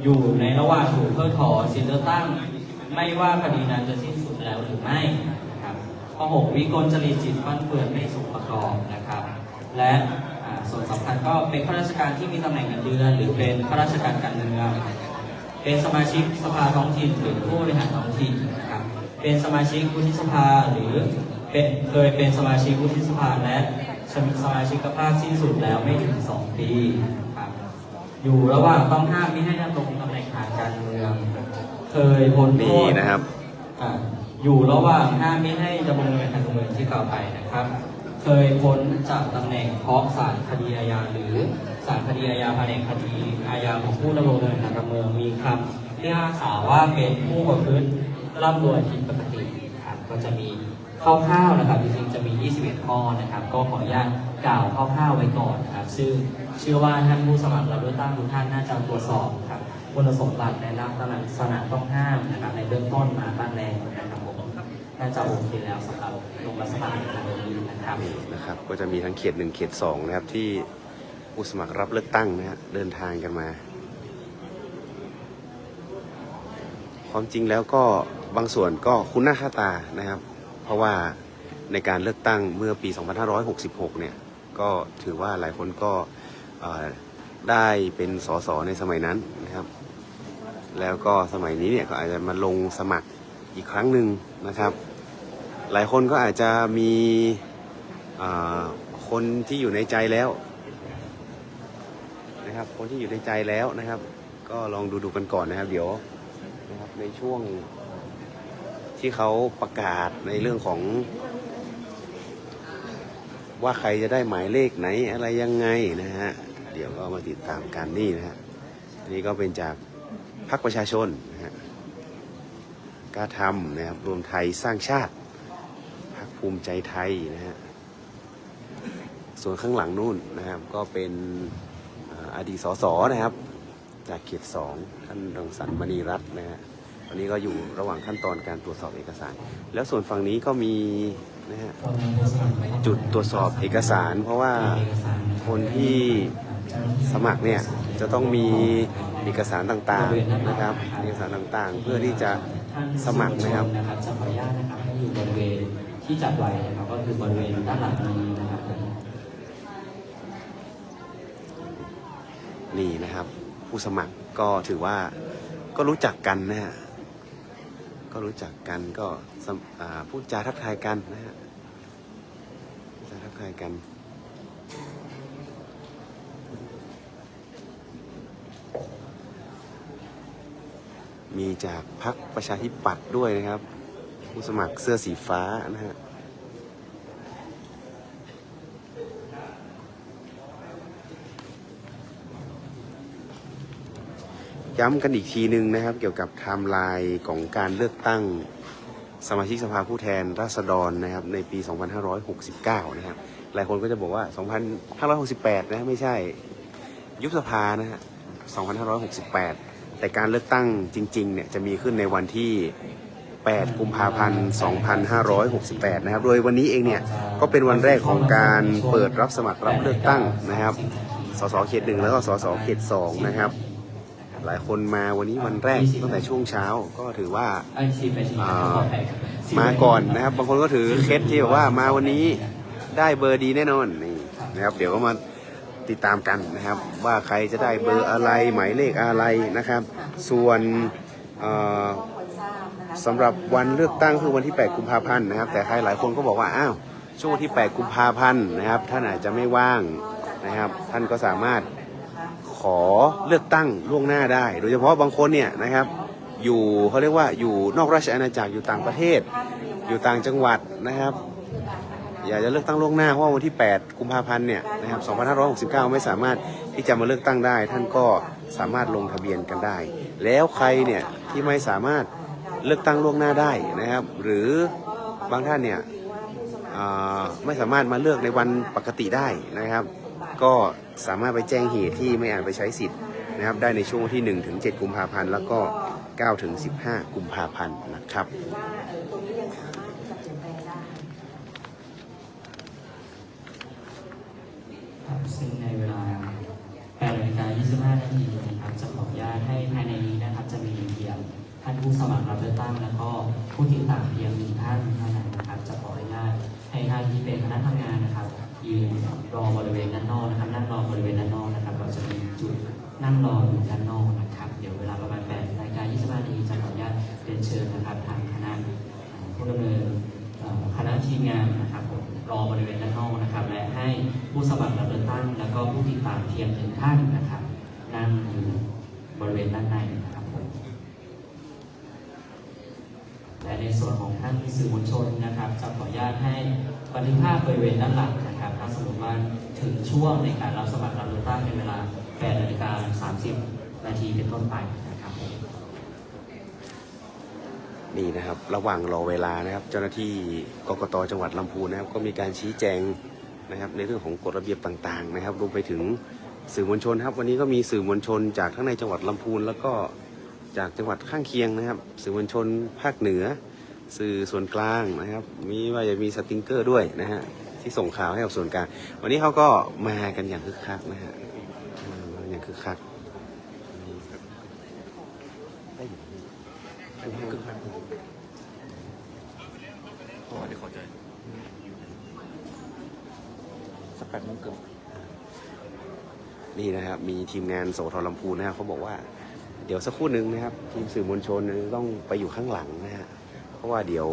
อยู่ในระหว่างถูกเพิกถอนสิทธิเลือกตั้ง ไม่ว่าคดีนั้นจะสิ้นสุดแล้วหรือไม่นะครับข้อ 6 วิกลจริตจิตฟั่นเฟือนไม่สมประกอบนะครับ และส่วนสำคัญก็เป็นข้าราชการที่มีตำแหน่งเงินเดือนหรือเป็นข้าราชการการเมืองเป็นสมาชิกสภาท้องถิ่นหรือผู้บริหารท้องถิ่นนะครับเป็นสมาชิกวุฒิสภาหรือเคยเป็นสมาชิกวุฒิสภาและสมาชิกภาพสิ้นสุดแล้วไม่ถึง 2 ปีครับอยู่ระหว่างต้องห้ามไม่ให้ดำรงตำแหน่งทางการเมืองเคยพ้นโท นี่ ษ นะครับ อยู่ระหว่างห้ามไม่ให้ดำรงตำแหน่งทางการเมืองที่กล่าวไปนะครับเคยพ้นจากตำแหน่งเพราะศาลคดีอาญาหรือศาลคดีอาญาแผนกคดีอาญาของผู้ดำรงตำแหน่งทางการเมืองมีคำที่พิพากษาว่าเป็นผู้ประพฤติร่ำรวยผิดปกติครับก็จะมีคร่าวๆนะครับจริงๆจะมี 21 ข้อนะครับก็ขออนุญาตกล่าวคร่าวๆไว้ก่อนครับซึ่งเชื่อว่าท่านผู้สมัครรับเลือกตั้งทุกท่านน่าจะตรวจสอบครับคุณสมบัติและลักษณะต้องห้ามนะครับในเบื้องต้นมาบ้างแล้วนะครับผมน่าจะโอเคแล้วสำหรับลงรับสมัครในครั้งนี้นะครับ นี่นะครับก็จะมีทั้งเขต 1 เขต 2นะครับที่ผู้สมัครรับเลือกตั้งนะฮะเดินทางกันมาความจริงแล้วก็บางส่วนก็คุ้นหน้าค่าตานะครับเพราะว่าในการเลือกตั้งเมื่อปี 2566 เนี่ยก็ถือว่าหลายคนก็ได้เป็นสสในสมัยนั้นนะครับแล้วก็สมัยนี้เนี่ยก็อาจจะมาลงสมัครอีกครั้งหนึ่งนะครับหลายคนก็อาจจะมีคนที่อยู่ในใจแล้วนะครับคนที่อยู่ในใจแล้วนะครับก็ลองดูกันก่อนนะครับเดี๋ยวนะครับในช่วงที่เขาประกาศในเรื่องของว่าใครจะได้หมายเลขไหนอะไรยังไงนะฮะเดี๋ยวก็มาติดตามกันนี่นะฮะอันนี้ก็เป็นจากพรรคประชาชนนะฮะกล้าทำนะครับรวมไทยสร้างชาติพรรคภูมิใจไทยนะฮะส่วนข้างหลังนู่นนะครับก็เป็นอดีตสสนะครับจากเขต 2ท่านรังสรรค์มณีรัตน์นะฮะตอนนี้ก็อยู่ระหว่างขั้นตอนการตรวจสอบเอกสารแล้วส่วนฝั่งนี้ก็มีนะฮะจุดตรวจสอบเอกสารเพราะว่าคนที่สมัครเนี่ยจะต้องมีเอกสารต่างๆนะครับเอกสารต่างๆเพื่อที่จะสมัครนะครับ จะขออนุญาตนะครับให้อยู่บริเวณที่จัดไว้นะครับก็คือบริเวณด้านหลังนี้นะครับนี่นะครับผู้สมัครก็ถือว่าก็รู้จักกันนะฮะก็รู้จักกันก็พูดจาทักทายกันนะฮะพูดจาทักทายกันมี มีจากพรรคประชาธิปัตย์ด้วยนะครับผู้สมัครเสื้อสีฟ้านะฮะย้ำกันอีกทีหนึ่งนะครับเกี่ยวกับไทม์ไลน์ของการเลือกตั้งสมาชิกสภาผู้แทนราษฎรนะครับในปี 2569 นะครับหลายคนก็จะบอกว่า 2568 นะไม่ใช่ยุบสภานะฮะ 2568 แต่การเลือกตั้งจริงๆเนี่ยจะมีขึ้นในวันที่ 8 กุมภาพันธ์ 2568 นะครับโดยวันนี้เองเนี่ยก็เป็นวันแรกของการเปิดรับสมัครรับเลือกตั้งนะครับสสเขต 1 แล้วก็สสเขต 2 นะครับหลายคนมาวันนี้วันแรกตั้งแต่ช่วงเช้าก็ถือว่ามาก่อนนะครับบางคนก็ถือเคสที่แบบว่ามาวันนี้ได้เบอร์ดีแน่นอนนี่นะครับเดี๋ยวก็มาติดตามกันนะครับว่าใครจะได้เบอร์อะไรหมายเลขอะไรนะครับส่วนสำหรับวันเลือกตั้งคือวันที่ 8 กุมภาพันธ์นะครับแต่ใครหลายคนก็บอกว่าอ้าวช่วงวันที่ 8 กุมภาพันธ์นะครับท่านอาจจะไม่ว่างนะครับท่านก็สามารถขอเลือกตั้งล่วงหน้าได้โดยเฉพาะบางคนเนี่ยนะครับอยู่เขาเรียกว่าอยู่นอกราชอาณาจักรอยู่ต่างประเทศอยู่ต่างจังหวัดนะครับอยากจะเลือกตั้งล่วงหน้าเพราะวันที่ 8 กุมภาพันธ์เนี่ยนะครับ 2569 ไม่สามารถที่จะมาเลือกตั้งได้ท่านก็สามารถลงทะเบียนกันได้แล้วใครเนี่ยที่ไม่สามารถเลือกตั้งล่วงหน้าได้นะครับหรือบางท่านเนี่ยไม่สามารถมาเลือกในวันปกติได้นะครับก็สามารถไปแจ้งเหตุที่ไม่อาจไปใช้สิทธิ์นะครับได้ในช่วงวันที่ 1 ถึง 7 กุมภาพันธ์แล้วก็ 9 ถึง 15 กุมภาพันธ์นะครับซึ่งในเวลา 8:25 นาทีนะครับจะขออนุญาตให้ภายในนี้นะครับจะมีเพียงท่านผู้สมัครรับเลือกตั้งแล้วก็ผู้ติดตามเพียง1 ท่านเท่านั้นนะครับจะขออนุญาตให้ท่านที่เป็นคณะทำงานนะครับยืนรอบริเวณด้านนอกนะครับนั่งรอบริเวณด้านนอกนะครับเราจะมีจุดนั่งรออยู่ด้านนอกนะครับเดี๋ยวเวลาประมาณ 8:25 นาทีจะขออนุญาตเรียนเชิญนะครับทางคณะผู้ดำเนินคณะทีมงานนะครับรอบริเวณด้านนอกนะครับและให้ผู้สมัครรับเลือกตั้งแล้วก็ผู้ติดตามเพียง1 ท่านนะครับนั่งอยู่บริเวณด้านในนะครับผมและในส่วนของท่านสื่อมวลชนนะครับจะขออนุญาตให้บันทึกภาพบริเวณด้านหลังนะครับถ้าสมมติว่าถึงช่วงในการรับสมัครรับเลือกตั้งในเวลา 8:30 นาทีเป็นต้นไปนะครับนี่นะครับระหว่างรอเวลานะครับเจ้าหน้าที่กกต.จังหวัดลำพูนนะครับก็มีการชี้แจงนะครับในเรื่องของกฎระเบียบต่างๆนะครับรวมไปถึงสื่อมวลชนครับวันนี้ก็มีสื่อมวลชนจากทั้งในจังหวัดลำพูนแล้วก็จากจังหวัดข้างเคียงนะครับสื่อมวลชนภาคเหนือสื่อส่วนกลางนะครับมีว่าจะมีสติ๊กเกอร์ด้วยนะฮะที่ส่งข่าวให้กับส่วนกลางวันนี้เขาก็มากันอย่างคึกคักนะฮะอย่างคึกคักสัก8 โมงเกือบนี่นะครับมีทีมงานโสธรลำพูนนะครับเขาบอกว่าเดี๋ยวสักครู่หนึ่งนะครับทีมสื่อมวลชนต้องไปอยู่ข้างหลังนะฮะเพราะว่าเดี๋ยว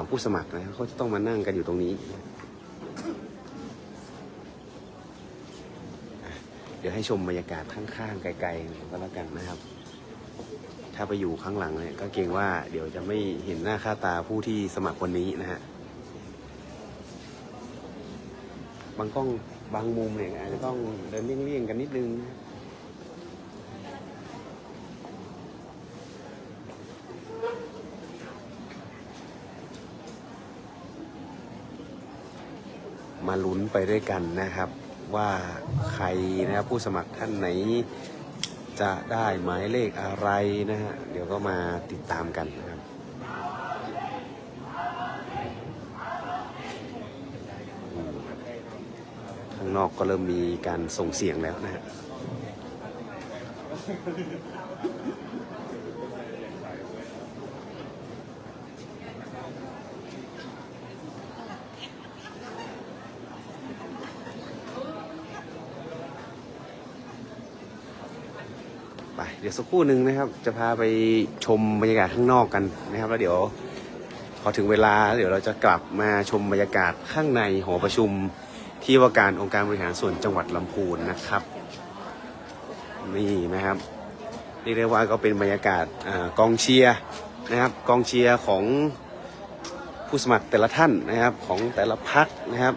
ผู้สมัครนะเขาจะต้องมานั่งกันอยู่ตรงนี้เดี๋ยวให้ชมบรรยากาศข้างๆไกลๆก็แล้วกันนะครับถ้าไปอยู่ข้างหลังเนี่ยก็เกรงว่าเดี๋ยวจะไม่เห็นหน้าค่าตาผู้ที่สมัครวันนี้นะฮะบางกล้องบางมุมเนี่ยอาจจะต้องเดินเลี่ยงๆกันนิดนึงมาลุ้นไปด้วยกันนะครับว่าใครนะครับผู้สมัครท่านไหนจะได้หมายเลขอะไรนะฮะเดี๋ยวก็มาติดตามกันนะครับข้างนอกก็เริ่มมีการส่งเสียงแล้วนะฮะเดี๋ยวสักครู่หนึ่งนะครับจะพาไปชมบรรยากาศข้างนอกกันนะครับแล้วเดี๋ยวพอถึงเวลาเดี๋ยวเราจะกลับมาชมบรรยากาศข้างในหอประชุมที่ว่าการองค์การบริหารส่วนจังหวัดลำพูนนะครับนี่นะครับ เรียกได้ว่าก็เป็นบรรยากาศกองเชียร์นะครับกองเชียร์ของผู้สมัครแต่ละท่านนะครับของแต่ละพรรคนะครับ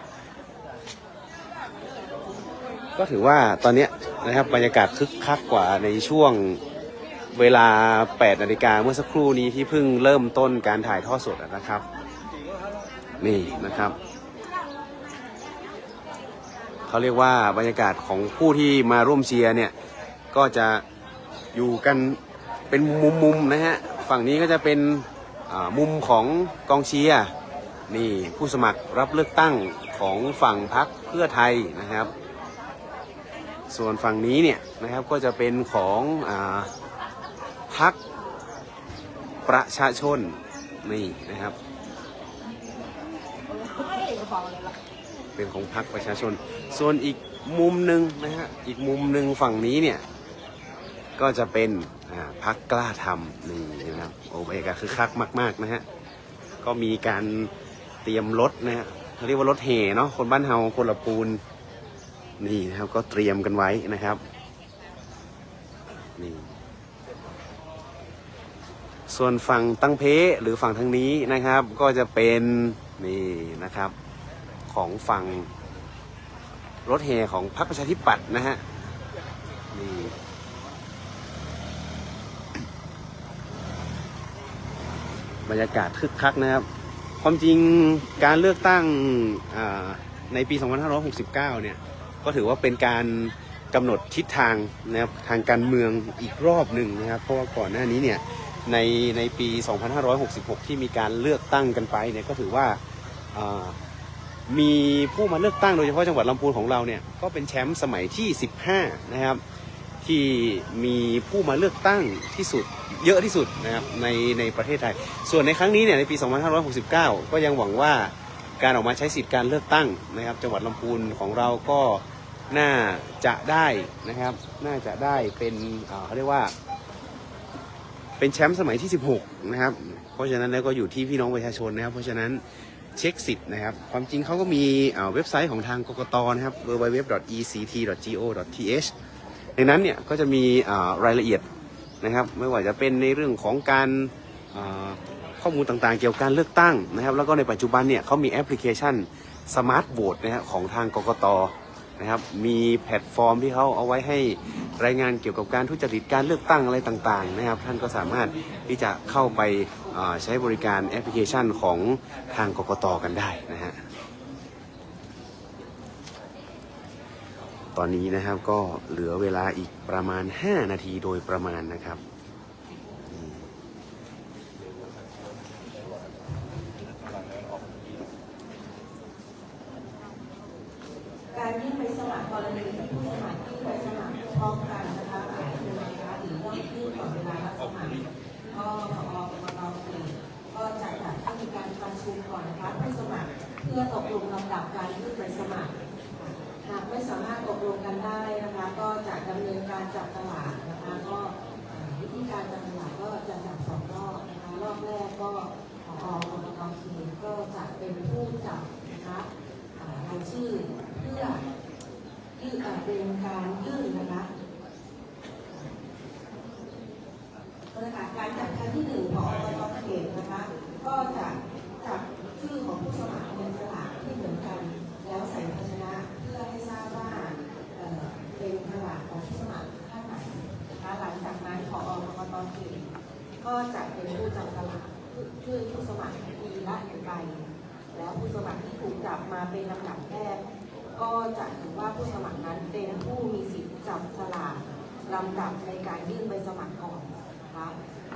ก็ถือว่าตอนนี้นะครับบรรยากาศคึกคักกว่าในช่วงเวลา 8 นาฬิกาเมื่อสักครู่นี้ที่เพิ่งเริ่มต้นการถ่ายทอดสดนะครับนี่นะครับเขาเรียกว่าบรรยากาศของผู้ที่มาร่วมเชียร์เนี่ยก็จะอยู่กันเป็นมุมๆนะฮะฝั่งนี้ก็จะเป็นมุมของกองเชียร์นี่ผู้สมัครรับเลือกตั้งของฝั่งพรรคเพื่อไทยนะครับส่วนฝั่งนี้เนี่ยนะครับก็จะเป็นของพรรคประชาชนนี่นะครับเป็นของพรรคประชาชนส่วนอีกมุมหนึ่งนะฮะอีกมุมหนึ่งฝั่งนี้เนี่ยก็จะเป็นพรรคกล้าทำนี่นะครับโอ้บรรยากาศคือคักมากๆนะฮะก็มีการเตรียมรถนะฮะเขาเรียกว่ารถแห่เนาะคนบ้านเฮาคนละปูนนี่นะครับก็เตรียมกันไว้นะครับนี่ส่วนฝั่งตั้งเพหรือฝั่งทางนี้นะครับก็จะเป็นนี่นะครับของฝั่งรถแห่ของพรรคประชาธิปัตย์นะฮะนี่บรรยากาศคึกคักนะครับความจริงการเลือกตั้งในปี 2569 เนี่ยก็ถือว่าเป็นการกำหนดทิศทางนะครับทางการเมืองอีกรอบหนึ่งนะครับเพราะว่าก่อนหน้านี้เนี่ยในปี 2566 ที่มีการเลือกตั้งกันไปเนี่ยก็ถือว่ามีผู้มาเลือกตั้งโดยเฉพาะจังหวัดลำพูนของเราเนี่ยก็เป็นแชมป์สมัยที่ 15 นะครับที่มีผู้มาเลือกตั้งที่สุดเยอะที่สุดนะครับในประเทศไทยส่วนในครั้งนี้เนี่ยในปี 2569 ก็ยังหวังว่าการออกมาใช้สิทธิการเลือกตั้งนะครับจังหวัดลำพูนของเราก็น่าจะได้นะครับน่าจะได้เป็นเขาเรียกว่าเป็นแชมป์สมัยที่ 16 นะครับเพราะฉะนั้นแล้วก็อยู่ที่พี่น้องประชาชนนะครับเพราะฉะนั้นเช็คสิทธิ์นะครับความจริงเขาก็มีเว็บไซต์ของทางกกต.นะครับ www.ect.go.th ในนั้นเนี่ยก็จะมีรายละเอียดนะครับไม่ว่าจะเป็นในเรื่องของการข้อมูลต่างๆเกี่ยวกับการเลือกตั้งนะครับแล้วก็ในปัจจุบันเนี่ยเขามีแอปพลิเคชัน Smart Vote นะครับของทางกกต.นะครับมีแพลตฟอร์มที่เขาเอาไว้ให้รายงานเกี่ยวกับการทุจริตการเลือกตั้งอะไรต่างๆนะครับท่านก็สามารถที่จะเข้าไปใช้บริการแอปพลิเคชันของทางกกต.กันได้นะฮะตอนนี้นะครับก็เหลือเวลาอีกประมาณ5 นาทีโดยประมาณนะครับการยื่นใบสมัครกรณีที่ผู้สมัครยื่นใบสมัครพร้อมกันนะคะหรือว่ายื่นก่อนเวลารับสมัครก็ผอ.กกต.ก็จะจัดให้มีการประชุมก่อนนะคะผู้สมัครเพื่อตกลงลำดับการยื่นใบสมัครหากไม่สามารถตกลงกันได้นะคะก็จะดำเนินการจับฉลากนะคะก็วิธีการจับฉลากก็จะจับ2 รอบนะคะรอบแรกก็ผอ.กกต.ก็จะเป็นผู้จับนะคะรายชื่อเพื่อเป็นการยื่นนะคะการจัดครั้งที่1ของกกต.เขตนะคะก็จะจับชื่อของผู้สมัครในสลากที่เหมือนกันแล้วใส่ภาชนะเพื่อให้ทราบว่าเป็นสลากของผู้สมัครท่านไหนนะคะหลังจากนั้นผอ.กกต.เขตก็จะเป็นผู้จับสลากชื่อผู้สมัครปีละ1 ใบแล้วผู้สมัครที่ถูกจับมาเป็นลำดับแรกก็จะถือว่าผู้สมัครนั้นเป็นผู้มีสิทธิ์จับฉลากลำดับในการยื่นใบสมัครก่อนนะคะ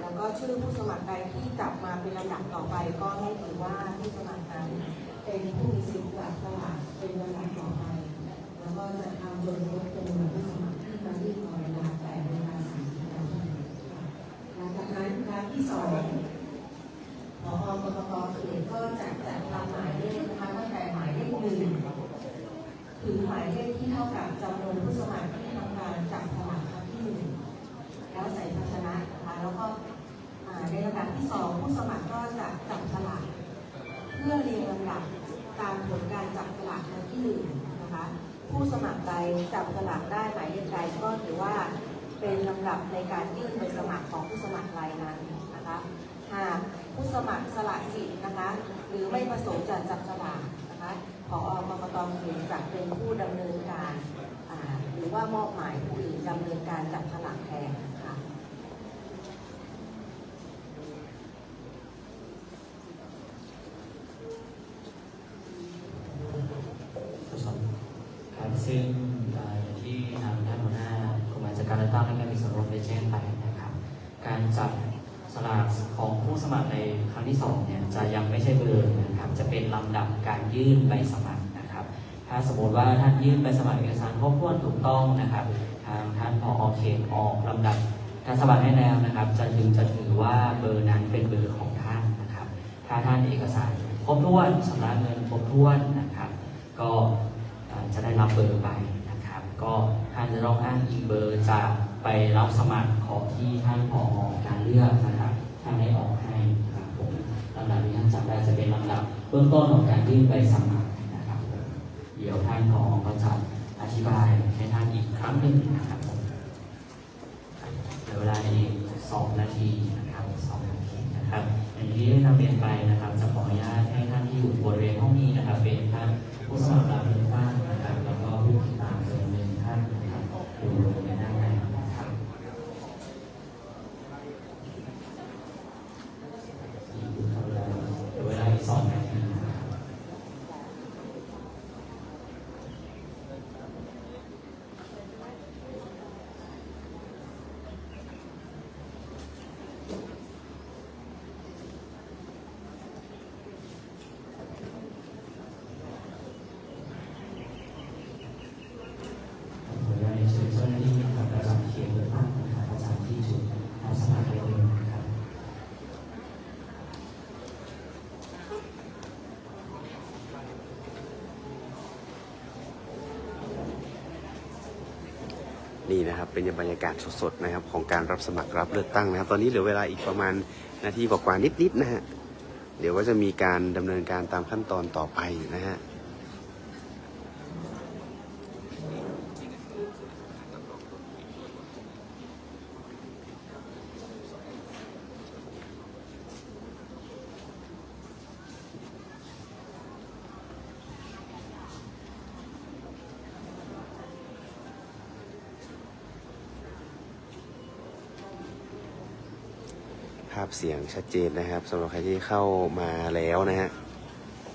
แล้วก็ชื่อผู้สมัครใดที่จับมาเป็นลำดับต่อไปก็ให้ถือว่าผู้สมัครนั้นเป็นผู้มีสิทธิ์จับฉลากเป็นลำดับต่อไปแล้วก็จะทำจนครบจำนวนผู้สมัครที่มายื่นก่อนเวลา8 นาฬิกา 30 นาทีหลังจากนั้นครั้งที่ 2ผอ.กกต.เขตก็จะจัดทำหมายเลขนะคะตั้งแต่หมายเลข 1ถึงหมายเลขที่เท่ากับจำนวนผู้สมัครที่ทำการจับฉลากครั้งที่ 1แล้วใส่ภาชนะนะคะแล้วก็ในลำดับที่ 2ผู้สมัครก็จะจับฉลากเพื่อเรียงลำดับตามผลการจับฉลากครั้งที่ 1นะคะผู้สมัครใดจับฉลากได้หมายเลขใดก็ถือว่า เป็นลำดับในการยื่นใบสมัครของผู้สมัครรายนั้นนะคะหากผู้สมัครสละสิทธิ์นะคะหรือไม่ประสงค์จะจับสลากนะคะผอ.กกต.เขตจะเป็นผู้ดำเนินการหรือว่ามอบหมายผู้อื่นดำเนินการจับสลากแทนค่ะครับซึ่งอย่างที่ทางท่านหัวหน้ากลุ่มจัดการเลือกตั้งได้มีส่วนร่วมได้แจ้งไปนะครับการจับสลากของผู้สมัครในครั้งที่2เนี่ยจะยังไม่ใช่เบอร์นะครับจะเป็นลำดับการยื่นใบสมัครนะครับถ้าสมมติว่าท่านยื่นใบสมัครเอกสารครบถ้วนถูกต้องนะครับทางท่านผอ.เขตออกลำดับการสมัครให้แล้วนะครับจะถือว่าเบอร์นั้นเป็นเบอร์ของท่านนะครับถ้าท่านเอกสารครบถ้วนชำระเงินครบถ้วนนะครับก็จะได้รับเบอร์ไปนะครับก็ท่านจะต้องอ้างอิงเบอร์จากไปรับสมัครของที่ท่านผอ.การเลือกนะครับท่านได้ออกให้ครับผมลำดับที่ท่านจำได้จะเป็นลำดับเบื้องต้นของการยื่นใบสมัครนะครับเดี๋ยวท่านผอ.ก็จะอธิบายให้ท่านอีกครั้งหนึ่งนะครับผมเหลือเวลาอีก2 นาทีนะครับ2 นาทีนะครับอย่างที่ได้นำเรียนไปนะครับจะขออนุญาตให้ท่านที่อยู่บริเวณห้องนี้นะครับเป็นท่านผู้สมัครรับเลือกตั้งนะครับแล้วก็ผู้ติดตามส่วนหนึ่งท่านนะครับอยู่บริเวณด้านในนะครับเหลือเวลาอีก2 นาทีนะครับนี่นะครับเป็นบรรยากาศสดๆนะครับของการรับสมัครรับเลือกตั้งนะครับตอนนี้เหลือเวลาอีกประมาณนาทีกว่าๆนิดๆนะฮะเดี๋ยวก็จะมีการดำเนินการตามขั้นตอนต่อไปนะฮะภาพเสียงชัดเจนนะครับสำหรับใครที่เข้ามาแล้วนะฮะ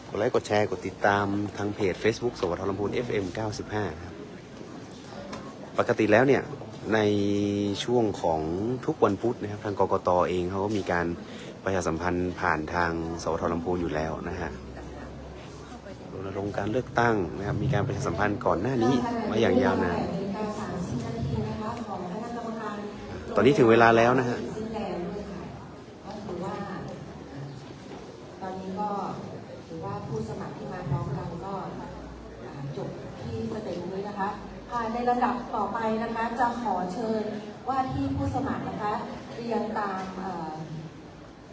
กดไลค์กดแชร์กดติดตามทางเพจ Facebook สวทลำพูน FM 95นะครับปกติแล้วเนี่ยในช่วงของทุกวันพุธนะครับทางกกต.เองเขาก็มีการประชาสัมพันธ์ผ่านทางสวทลำพูนอยู่แล้วนะฮะรณรงค์การเลือกตั้งนะครับมีการประชาสัมพันธ์ก่อนหน้านี้มาอย่างยาวนานตอนนี้ถึงเวลาแล้วนะฮะผู้สมัครที่มาพร้อมกันก็จบที่สเต็ปนี้นะคะในลำดับต่อไปนะคะจะขอเชิญว่าที่ผู้สมัครนะคะเรียงตาม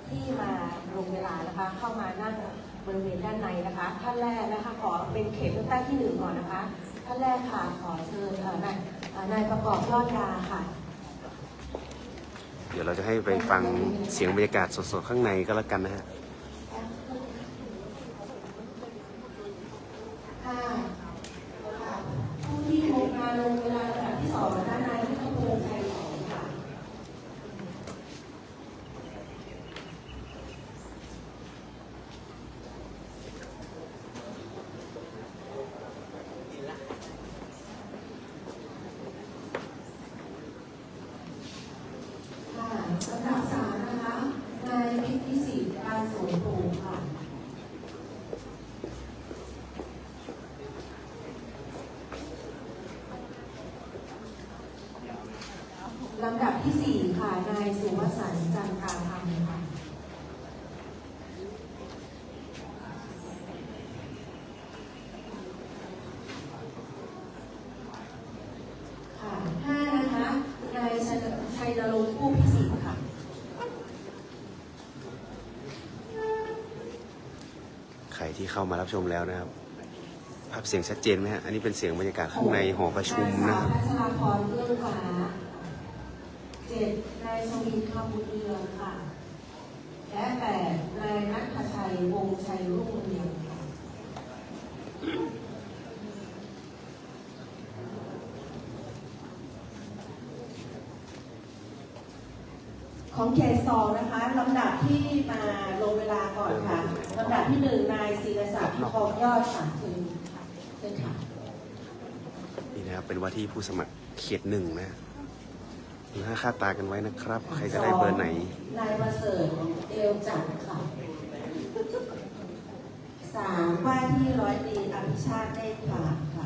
ที่มาลงเวลานะคะเข้ามานั่งบริเวณด้านในนะคะท่านแรกนะคะขอเป็นเขตเลือกตั้งที่1ก่อนนะคะท่านแรกค่ะขอเชิญนายประกอบยอดยาค่ะเดี๋ยวเราจะให้ไปฟังเสียงบรรยากาศสดๆข้างในก็แล้วกันนะฮะผู้ที่ลงมาลงเวลาลำดับที่2ด้านในที่ต้องลงใจ2ค่ะลำดับ3นะคะนายพิพิสิทธิ์การสวนปูค่ะลำดับที่4ค่ะนายสุวสันต์จันทราธรรมค่ะ5นะคะนายชัยนรงค์ผู้พิสิทธิ์ค่ะใครที่เข้ามารับชมแล้วนะครับภาพเสียงชัดเจนไหมฮะอันนี้เป็นเสียงบรรยากาศข้างในหอประชุมนะครับ นางสาวพัชราพรเรื่องฟ้า 7 นายชวินคำบุญเรืองค่ะ และ 8 นายณัฐชัยวงศ์ชัยรุ่งเรืองค่ะ ของเขต2นะคะลำดับที่มาลงเวลาก่อนค่ะลำดับที่ 1 นายศิรศักดิ์ทองยอดค่ะเชิญค่ะ นี่นะครับเป็นว่าที่ผู้สมัครเขตหนึ่งนะดูหน้าค่าตากันไว้นะครับ ใครจะได้เบอร์ไหน นายประเสริฐเอวจันทร์ค่ะ 3 ว่าที่ร้อยตรีอภิชาติเนตรผาค่ะ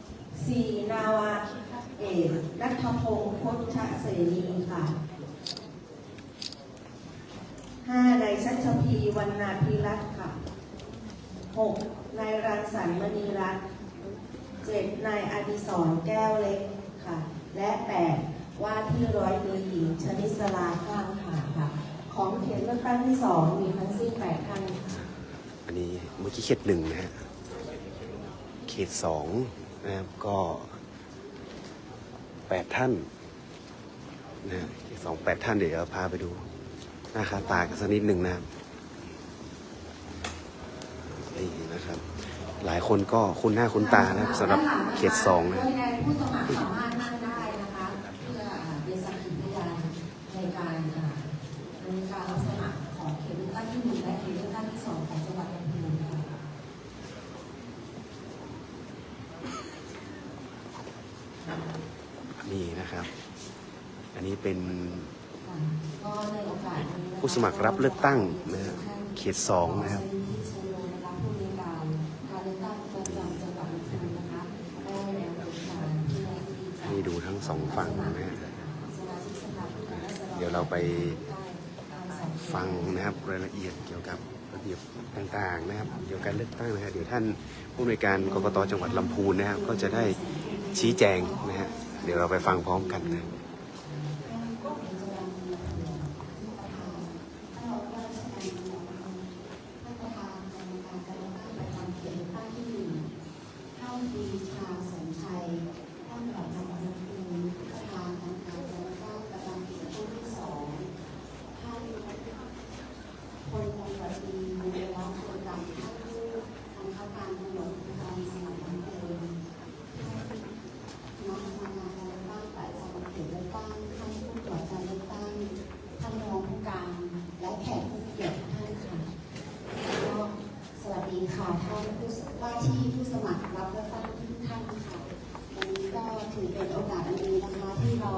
4 นาวาเอกนัทพงศ์พุทธเสนีค่ะ 5 นายชัชพีวรรณาภิรัตน์ค่ะ 6 นายรังสรรค์มณีรัตน์ 7 นายอดิศรแก้วเล็กค่ะ และ 8 ว่าที่ร้อยตรีหญิงชนิสราข้างหาค่ะ ของเขตเลือกตั้งที่ 2 มีทั้งสิ้น 8 ท่านค่ะ อันนี้เมื่อกี้เขตหนึ่งนะฮะเขตสองนะครับก็8 ท่านนะฮะเขตสอง8 ท่านเดี๋ยวพาไปดูหน้าค่าตากันสักนิดหนึ่งนะครับนี่นะครับ หลายคนก็คุ้นหน้าคุ้นตานะครับสำหรับเขตสองนะ โดยในผู้สมัครสามารถนั่งได้นะคะเพื่อเป็นสักขีพยานในการรับสมัครของเขตเลือกตั้งที่ 1 และเขตเลือกตั้งที่ 2 ของจังหวัดลำพูนค่ะ นี่นะครับ อันนี้เป็น ก็ในโอกาสนี้นะคะ ผู้สมัครรับเลือกตั้งนะฮะเขตสองนะครับ ผู้ในการเลือกตั้งประจำจังหวัดลำพูนนะคะได้แนวทางที่จะ ให้ดูทั้งสองฝั่งนะฮะ สมาชิกสภาผู้แทนราษฎร เดี๋ยวเราไปฟังนะครับรายละเอียดเกี่ยวกับระเบียบต่างๆนะครับเกี่ยวกับการเลือกตั้งนะฮะเดี๋ยวท่านผู้อำนวยการกกตจังหวัดลำพูนนะครับก็จะได้ชี้แจงนะฮะเดี๋ยวเราไปฟังพร้อมกันนะ ท่านปรีชาสมชัยท่านประธานกรรมการประธานกรรมการประจำเขตท่านที่ 2 ท่านพลตำรวจตรีบุญรัตน์คนดำท่านผู้บังคับการตำรวจภูธรจังหวัดลำพูนท่านคณะกรรมการการเลือกตั้งประจำเขตเลือกตั้งท่านผู้ตรวจการเลือกตั้งท่านรองผู้การและแขกผู้เกียรติทุกท่านค่ะ สวัสดีค่ะท่านผู้ว่าที่ผู้สมัครรับเลือกตั้งทุกท่านค่ะวันนี้ก็ถือเป็นโอกาสอันดีนะคะที่เรา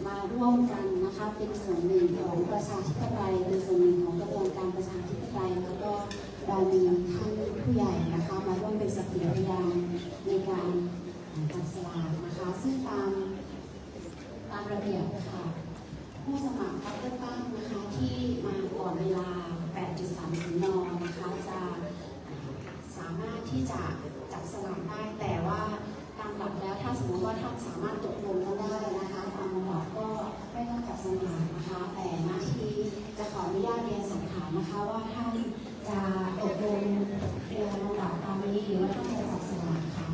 มาร่วมกันนะคะเป็นส่วนหนึ่งของประชาธิปไตยเป็นส่วนหนึ่งของกระบวนการประชาธิปไตยแล้วก็เรามีท่านผู้ใหญ่นะคะมาร่วมเป็นสักขีพยานในการจับสลากนะคะซึ่งตามระเบียบค่ะผู้สมัครรับเลือกตั้งนะคะที่มาก่อนเวลา 8:30 น.นะคะจะสามารถที่จะจับสลากได้แต่ว่าตามหลักแล้วถ้าสมมติว่าท่านสามารถตกลงกันได้นะคะตามลำดับก็ไม่ต้องจับสลากนะคะแต่หน้าที่จะขออนุญาตเรียนสอบถามนะคะว่าท่านจะตกลงเรียนลำดับตามนี้หรือว่าท่านจะจับสลากค่ะ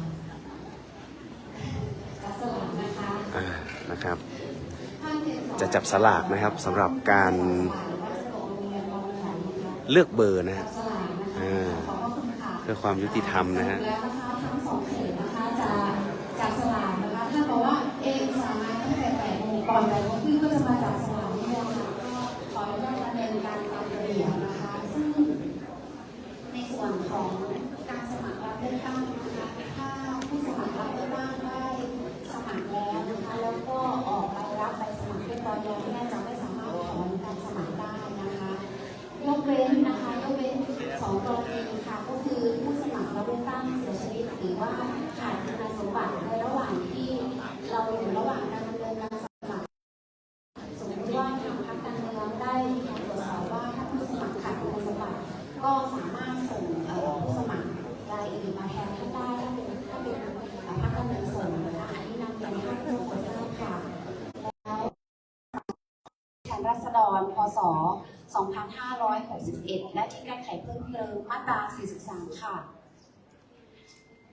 จับสลากนะคะนะครับ จะจับสลากนะครับสำหรับการเลือกเบอร์นะฮะเพื่อความยุติธรรมนะฮะ แล้วนะคะทั้ง2 เขตนะคะจะจับสลากนะคะถ้าบอกว่าสามารถตั้งแต่8 โมงก่อนแต่ว่าพี่ก็จะมาจับสลากนี่แหละค่ะก็ขออนุญาตดำเนินการตามระเบียบนะคะซึ่งในส่วนของการสมัครรับเลือกตั้งนะคะถ้าผู้สมัครรับเลือกตั้งได้สมัครแล้วนะคะแล้วก็ออกรายรับใบสมัครเรียบร้อยแล้วเนี่ยจะไม่สามารถถอนการสมัครได้นะคะยกเว้นนะคะยกเว้น2 กรณีค่ะก็คือผู้สมัครรับเลือกตั้งเสียชีวิตหรือว่าขาดคุณสมบัติในระหว่างที่เราอยู่ระหว่างการดำเนินการสมัครสมมติว่าทางพรรคการเมืองได้ตรวจสอบว่าถ้าผู้สมัครขาดคุณสมบัติก็สามารถส่งผู้สมัครรายอื่นมาแทนท่านได้ถ้าเป็นพรรคการเมืองส่งนะคะอันนี้นำเรียนให้ทุกคนทราบค่ะแล้วแทนราษฎรพ.ศ. 2561 และที่แก้ไขเพิ่มเติมมาตรา 43 ค่ะ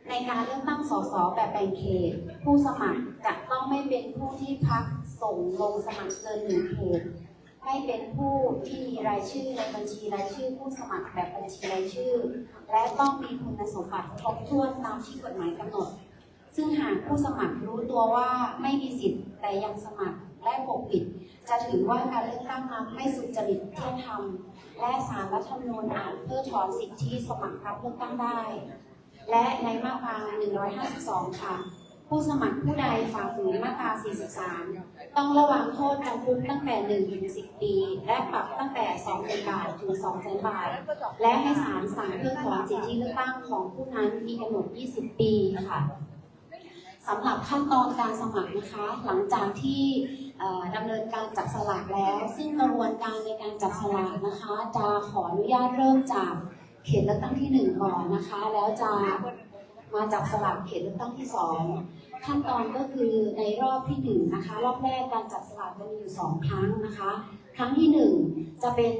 ในการเลือกตั้งสสแบบแบ่งเขตผู้สมัครจะต้องไม่เป็นผู้ที่พรรคส่งลงสมัครเกิน1 เขตไม่เป็นผู้ที่มีรายชื่อในบัญชีรายชื่อผู้สมัครแบบบัญชีรายชื่อและต้องมีคุณสมบัติครบถ้วนตามที่กฎหมายกำหนดซึ่งหากผู้สมัครรู้ตัวว่าไม่มีสิทธิ์แต่ยังสมัครและปกปิดจะถือว่าการเลือกตั้งนั้นไม่สุจริตเที่ยงธรรมและศาลรัฐธรรมนูญอาจเพิกถอนสิทธิสมัครรับเลือกตั้งได้และในมาตรา 152 ค่ะผู้สมัครผู้ใดฝ่าฝืนมาตรา 43 ต้องระวังโทษจำคุกตั้งแต่ 1 ถึง 10 ปีและปรับตั้งแต่ 20,000 บาทถึง 200,000 บาทและให้ศาลสั่งเพิกถอนสิทธิเลือกตั้งของผู้นั้นมีกำหนด 20 ปีค่ะสำหรับขั้นตอนการสมัครนะคะหลังจากที่ดำเนินการจับสลากแล้วซึ่งกระบวนการในการจับสลากนะคะจะขออนุญาตเริ่มจากเขตเลือกตั้งที่ 1 ก่อนนะคะแล้วจะมาจับสลากเขตเลือกตั้งที่ 2ขั้นตอนก็คือในรอบที่ 1นะคะรอบแรกการจับสลากจะมีอยู่2 ครั้งนะคะครั้งที่ 1จะเป็น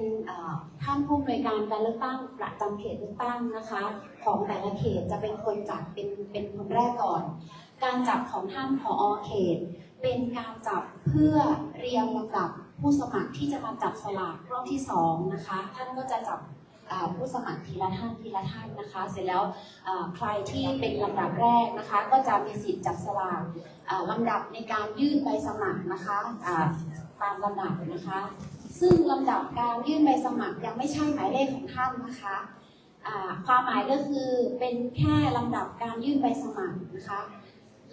ท่านผู้อำนวยการการเลือกตั้งประจำเขตเลือกตั้งนะคะของแต่ละเขตจะเป็นคนจับเป็นคนแรกก่อนการจับของท่านผอ.เขตเป็นการจับเพื่อเรียงลำดับผู้สมัครที่จะมาจับสลากรอบที่2นะคะท่านก็จะจับผู้สมัครทีละท่านนะคะเสร็จแล้วใครที่เป็นลำดับแรกนะคะก็จะมีสิทธิ์จับสลากลำดับในการยื่นใบสมัครนะคะตามลำดับนะคะซึ่งลำดับการยื่นใบสมัครยังไม่ใช่หมายเลขของท่านนะคะความหมายก็คือเป็นแค่ลำดับการยื่นใบสมัครนะคะ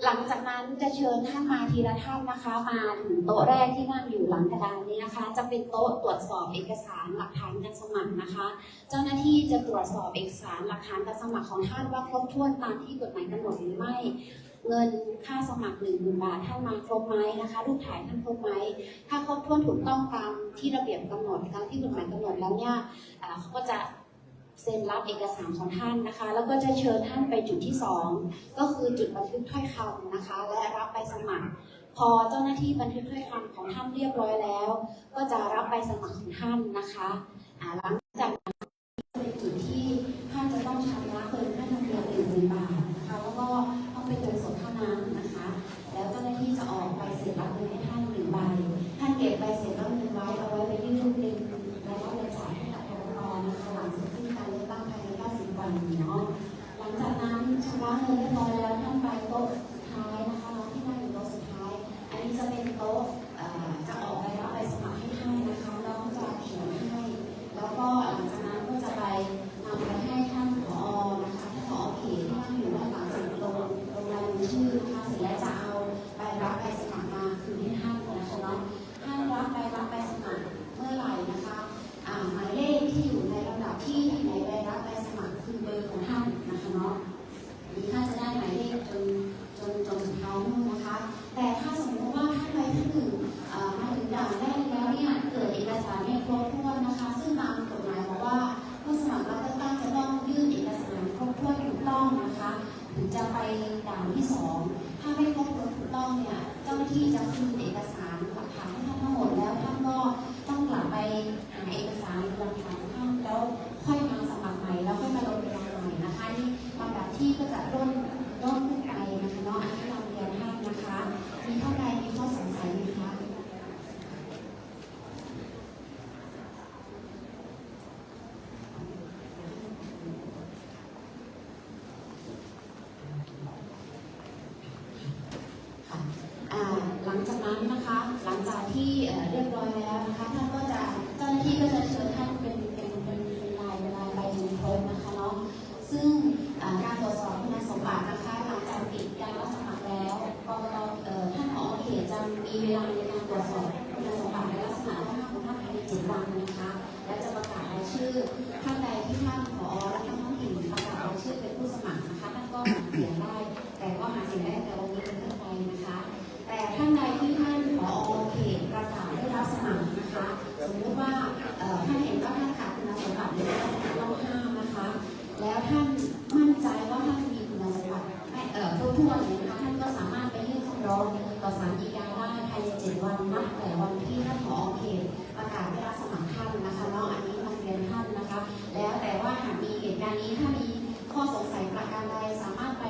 หลังจากนั้นจะเชิญท่านมาทีละท่านนะคะมาถึงโต๊ะแรกที่นั่งอยู่หลังกระดานนี้นะคะจะเป็นโต๊ะตรวจสอบเอกสารหลักฐานการสมัครนะคะเจ้าหน้าที่จะตรวจสอบเอกสารหลักฐานการสมัครของท่านว่าครบถ้วนตามที่กฎหมายกำหนดหรือไม่เงินค่าสมัคร10,000 บาทท่านมาครบไหมนะคะรูปถ่ายท่านครบไหมถ้าครบถ้วนถูกต้องตามที่ระเบียบกำหนดตามที่กฎหมายกำหนดแล้วเนี่ยเขาก็จะเซ็นรับเอกสารของท่านนะคะแล้วก็จะเชิญท่านไปจุดที่2ก็คือจุดบันทึกถ้อยคำนะคะและรับใบสมัครพอเจ้าหน้าที่บันทึกถ้อยคำของท่านเรียบร้อยแล้วก็จะรับใบสมัครของท่านนะคะหลังจากนั้นเป็นจุดที่ท่านจะต้องชำระเงินค่าธรรมเนียม10,000 บาทนะคะแล้วก็ต้องเป็นเงินสดเท่านั้นนะคะแล้วเจ้าหน้าที่จะออกใบเสร็จรับเงินให้ท่าน1 ใบท่านเก็บใบเสร็จรับเงินไว้เอาไว้ไปยื่นเป็นรายรับรายจ่ายให้กับกรกตนะคะหลังจากที่การเลือกตั้งภายใน90 วันเนาะหลังจากนั้นชำระเงินเรียบร้อยแล้วท่านไปโต๊ะสุดท้ายนะคะที่นั่งอยู่โต๊ะสุดท้ายอันนี้จะเป็นโต๊ะจะออกใบรับใบสมัครให้ท่านนะคะแล้วก็จะเขียนให้แล้วก็หลังจากนั้นก็จะไปนำไปให้ท่านผอ.นะคะท่านผอ.เขตที่นั่งอยู่ด้านหลังสุดลงรายชื่อนะคะเสร็จแล้วจะเอาใบรับใบสมัครมาคืนให้ท่านนะคะเนาะท่านรับใบสมัครเมื่อไหร่นะคะหมายเลขที่อยู่ในลำดับที่ในใบรับใบสมัครคือเบอร์ของท่านนะคะเนาะนี้ท่านจะได้หมายเลขจนสุดท้ายนู่นนะคะแต่ถ้าสมมติว่าท่านใดท่านหนึ่งมาถึงด่านแรกแล้วเนี่ยเกิดเอกสารไม่ครบถ้วนนะคะซึ่งตามกฎหมายบอกว่าผู้สมัครรับเลือกตั้งจะต้องยื่นเอกสารครบถ้วนถูกต้องนะคะถึงจะไปด่านที่2ถ้าไม่ครบถ้วนถูกต้องเนี่ยเจ้าหน้าที่จะคืนเอกสารหลักฐานให้ท่านทั้งหมดแล้วท่านก็ต้องกลับไปหาเอกสารหลักฐานท่านแล้วค่อยมาสมัครใหม่แล้วค่อยมาลงทะเบียนใหม่นะคะนี่ลำดับที่ก็จะร่นขึ้นไปนะคะเนาะอันนี้เราเรียนท่านนะคะมีท่านใดมีข้อสงสัยไหมคะหลังจากนั้นนะคะหลังจากที่เรียบร้อยแล้วนะคะท่านก็จะเจ้าหน้าที่ก็จะเชิญท่านเป็นลายใบครบนะคะเนาะซึ่งการตรวจสอบคุณสมบัตินะคะหลังจากปิดการรับสมัครแล้วกกต.ท่านผอ.เขตจะมีเวลาในการตรวจสอบคุณสมบัติในลักษณะท่านของท่านภายใน7 วันนะคะและจะประกาศรายชื่อท่านใดที่ท่านผอ.และท่านท้องถิ่นประกาศรายชื่อเป็นผู้สมัครนะคะท่านก็หาเสียงได้แต่ก็หาเสียงได้แต่วันนี้เป็นต้นไปนะคะแต่ท่านใดที่ท่านผอ.เขตประกาศได้รับสมัครนะคะสมมติว่าท่านเห็นว่าท่านขาดคุณสมบัติหรือว่าต้องห้ามนะคะแล้วท่านมั่นใจว่าท่านมีคุณสมบัติทั่วๆเลยนะคะท่านก็สามารถไปยื่นคำร้องต่อศาลฎีกาได้ภายใน7 วันนับแต่วันที่ท่านผอ.เขตประกาศได้รับสมัครท่านนะคะเนาะอันนี้นำเรียนท่านนะคะแล้วแต่ว่าหากมีเหตุการณ์นี้ถ้ามีข้อสงสัยประการใดสามารถไป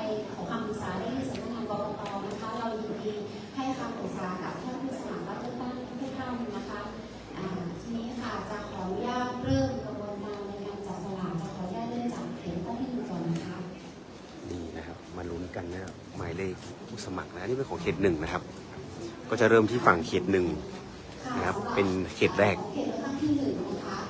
กันนะครับหมายเลขผู้สมัครนะนี่เป็นของเขตหนึ่งนะครับ ก็จะเริ่มที่ฝั่งเขตหนึ่งนะครับเป็นเขตแรก เขตเลือกตั้งที่1นะคะ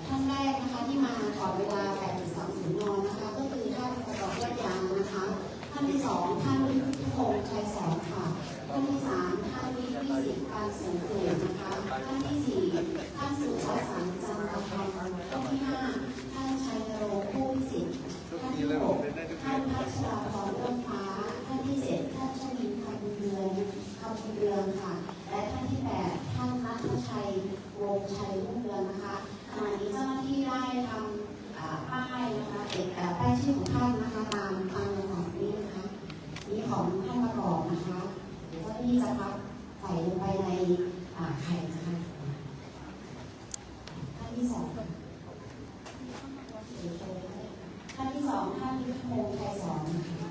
ท่านแรกนะคะที่มาก่อนเวลา 8:30 น.นะคะก็คือท่านประกอบยอดยางนะคะท่านที่2ท่านวิทุพงษ์ชัยสอนค่ะท่านที่3ท่านวิสิทธิ์การสงเกตนะคะท่านที่4ท่านสุวสันต์จันทธรรมท่านที่5ท่านชัยนรงค์ผู้วิสิทธิ์ท่านที่6ท่านพัชราพรเอื้อมฟ้าท่านที่7ท่านชวินคำบุญเรืองค่ะและท่านที่8ท่านณัฐชัยวงศ์ชัยรุ่งเรืองนะคะขณะนี้เจ้าหน้าที่ได้ทำป้ายนะคะป้ายชื่อของท่านนะคะตามลำดับนี้นะคะนี้ของท่านประกอบนะคะเดี๋ยวเจ้าหน้าที่จะพับใส่ลงไปในไข่นะคะท่านที่2ท่านที่2ท่านวิพงษ์ชัยสอนนะคะ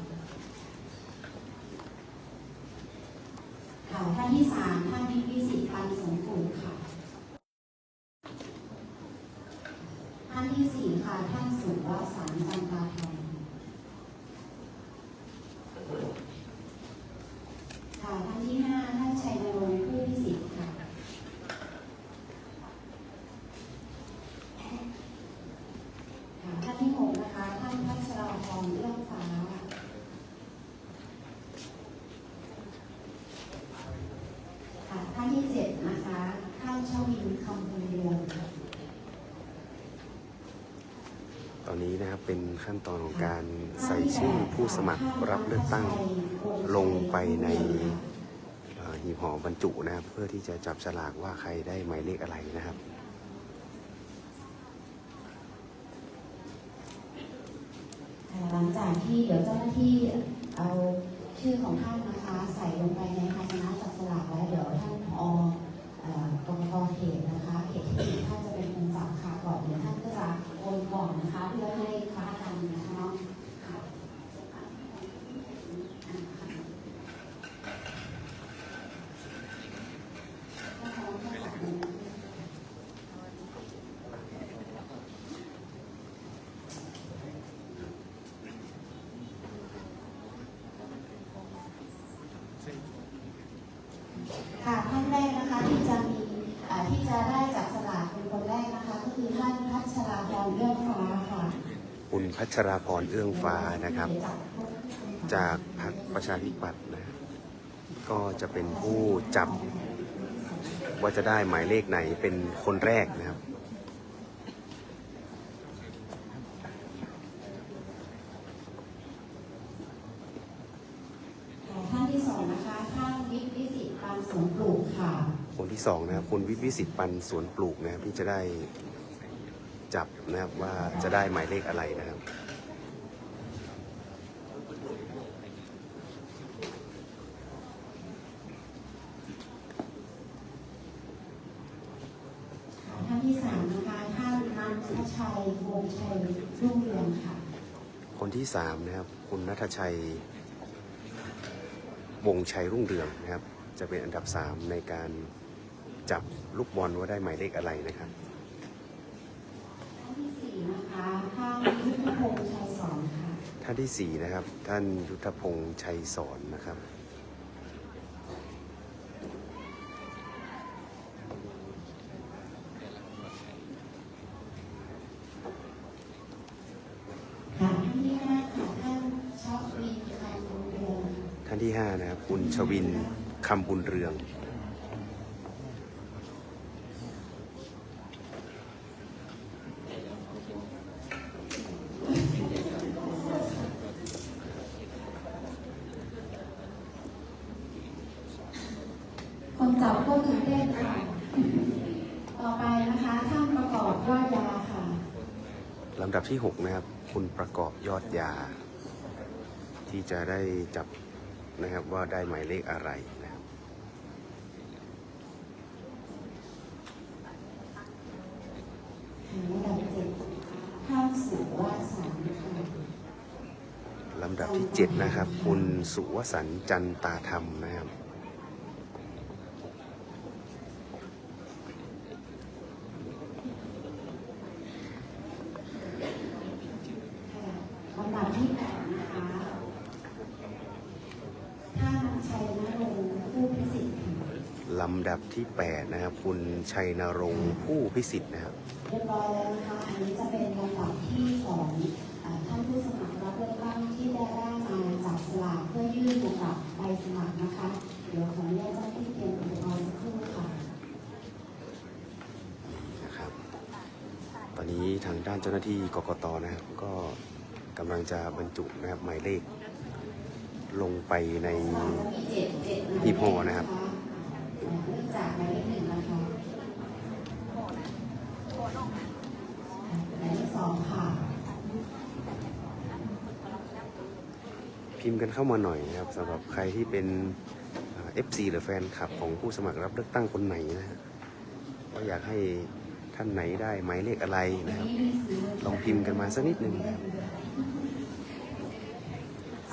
ค่ะท่านที่3ท่านวิสิทธิ์ปันสงกุลค่ะท่านที่4ค่ะท่านสุวสันต์จันทธรรมค่ะท่านที่5ท่านชัยนรงค์ผู้วิสิทธิ์ค่ะค่ะท่านที่6นะคะท่านพัชราพรเอื้อมฟ้าค่ะท่านที่7นะคะท่านชวินคำบุญเรืองตอนนี้นะครับเป็นขั้นตอนของการใส่ชื่อผู้สมัครรับเลือกตั้งลงไปในหีบห่อบรรจุนะครับเพื่อที่จะจับฉลากว่าใครได้หมายเลขอะไรนะครับ หลังจากที่เดี๋ยวเจ้าหน้าที่เอาชื่อของท่านนะคะใส่ลงไปในภาชนะจับสลากแล้วเดี๋ยวท่านผอ.กรกตเขตนะคะเขตที่ท่านจะเป็นคนจับค่ะก่อนเดี๋ยวท่านก็จะโอนก่อนนะคะเพื่อให้ค้ากันนะคะเนาะค่ะท่านแรกนะคะที่จะได้จับสลากเป็นคนแรกนะคะก็คือท่านพัชราพรเอื้องฟ้าค่ะคุณพัชราพรเอื้องฟ้านะครับจากพรรคประชาธิปัตย์นะก็จะเป็นผู้จับว่าจะได้หมายเลขไหนเป็นคนแรกนะครับท่านที่2นะคะท่านวิสิทธิ์ปันสวนปลูกค่ะคนที่2นะครับคุณวิสิทธิ์ปันสวนปลูกนะครับที่จะได้จับนะครับว่าจะได้หมายเลขอะไรนะครับท่านที่3นะคะท่านนันทชัยวงศ์ชัยรุ่งเรืองค่ะคนที่3นะครับคุณณัฐชัยวงศ์ชัยรุ่งเรืองนะครับจะเป็นอันดับ3ในการจับลูกบอลว่าได้หมายเลขอะไรนะครับท่านที่4นะคะท่านยุทธพงษ์ชัยสอนค่ะท่านที่4นะครับท่านยุทธพงษ์ชัยสอนนะครับท่านที่5ค่ะท่านชวินคำบุญเรืองท่านที่5นะครับคุณชวินคำบุญเรืองคนจับก็ตื่นเต้นค่ะต่อไปนะคะท่านประกอบยอดยาค่ะลำดับที่6นะครับคุณประกอบยอดยาที่จะได้จับนะครับว่าได้หมายเลขอะไรนะครับลำดับ7ท่านสุวสันต์ค่ะลำดับที่7นะครับคุณสุวสันต์จันตาธรรมนะครับลำดับที่8นะคะ ลำดับที่ 8 นะครับ คุณชัยนรงค์ผู้พิสิทธิ์นะครับ เรียบร้อยแล้วนะคะ อันนี้จะเป็นลำดับที่ของท่านผู้สมัครรับเลือกตั้งที่ได้มาจับสลากเพื่อยื่นลำดับใบสมัครนะคะ เดี๋ยวขออนุญาตเจ้าหน้าที่เตรียมอุปกรณ์สักครู่ค่ะ นะครับตอนนี้ทางด้านเจ้าหน้าที่กกตนะครับก็กำลังจะบรรจุนะครับหมายเลขลงไปในหีบห่อนะครับ เริ่มจากหมายเลข 1นะคะหมายเลข 2ค่ะ พิมพ์กันเข้ามาหน่อยนะครับสำหรับใครที่เป็น FC หรือแฟนคลับของผู้สมัครรับเลือกตั้งคนไหนนะฮะก็อยากให้ท่านไหนได้หมายเลขอะไรนะครับลองพิมพ์กันมาสักนิดนึงนะครับ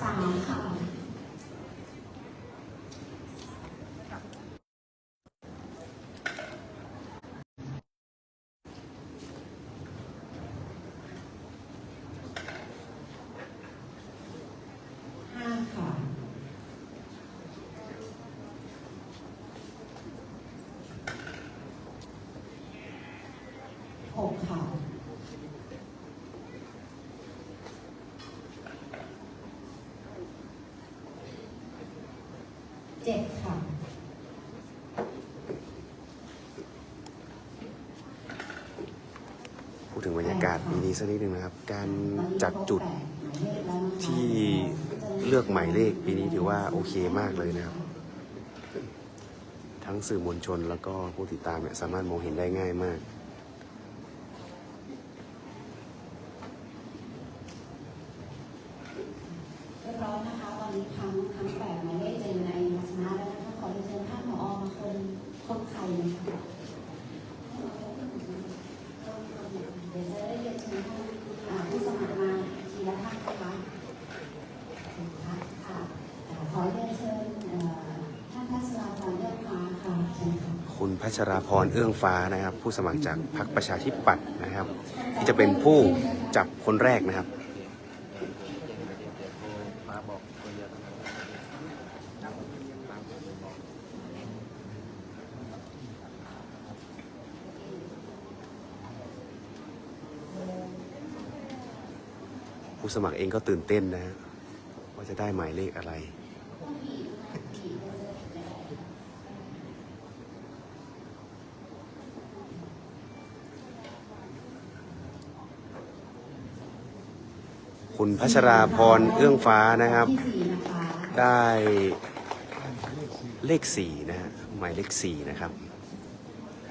3ค่ะ 5ค่ะ 6ค่ะ 7ค่ะ พูดถึงบรรยากาศปีนี้สักนิดนึงนะครับ การจัดจุดที่เลือกหมายเลขปีนี้ถือว่าโอเคมากเลยนะครับ ทั้งสื่อมวลชนแล้วก็ผู้ติดตามเนี่ยสามารถมองเห็นได้ง่ายมาก เรียบร้อยนะคะ ตอนนี้ทั้ง8หมายเลขจะอยู่ในภาชนะแล้วนะคะ ขอเรียนเชิญท่านผอมาคนไข่เลยค่ะเดี๋ยวจะได้เรียนเชิญท่านผู้สมัครมาทีละท่านนะคะค่ะขอเรียนเชิญท่านพัชราพรเลือกฟ้าค่ะเชิญค่ะ คุณพัชราพรเอื้องฟ้านะครับ ผู้สมัครจากพรรคประชาธิปัตย์นะครับ ที่จะเป็นผู้จับคนแรกนะครับ ผู้สมัครเองก็ตื่นเต้นนะฮะว่าจะได้หมายเลขอะไร คุณพัชราพรเอื้องฟ้านะครับ ที่4นะคะ ได้เลข 4 นะฮะหมายเลข 4 นะครับ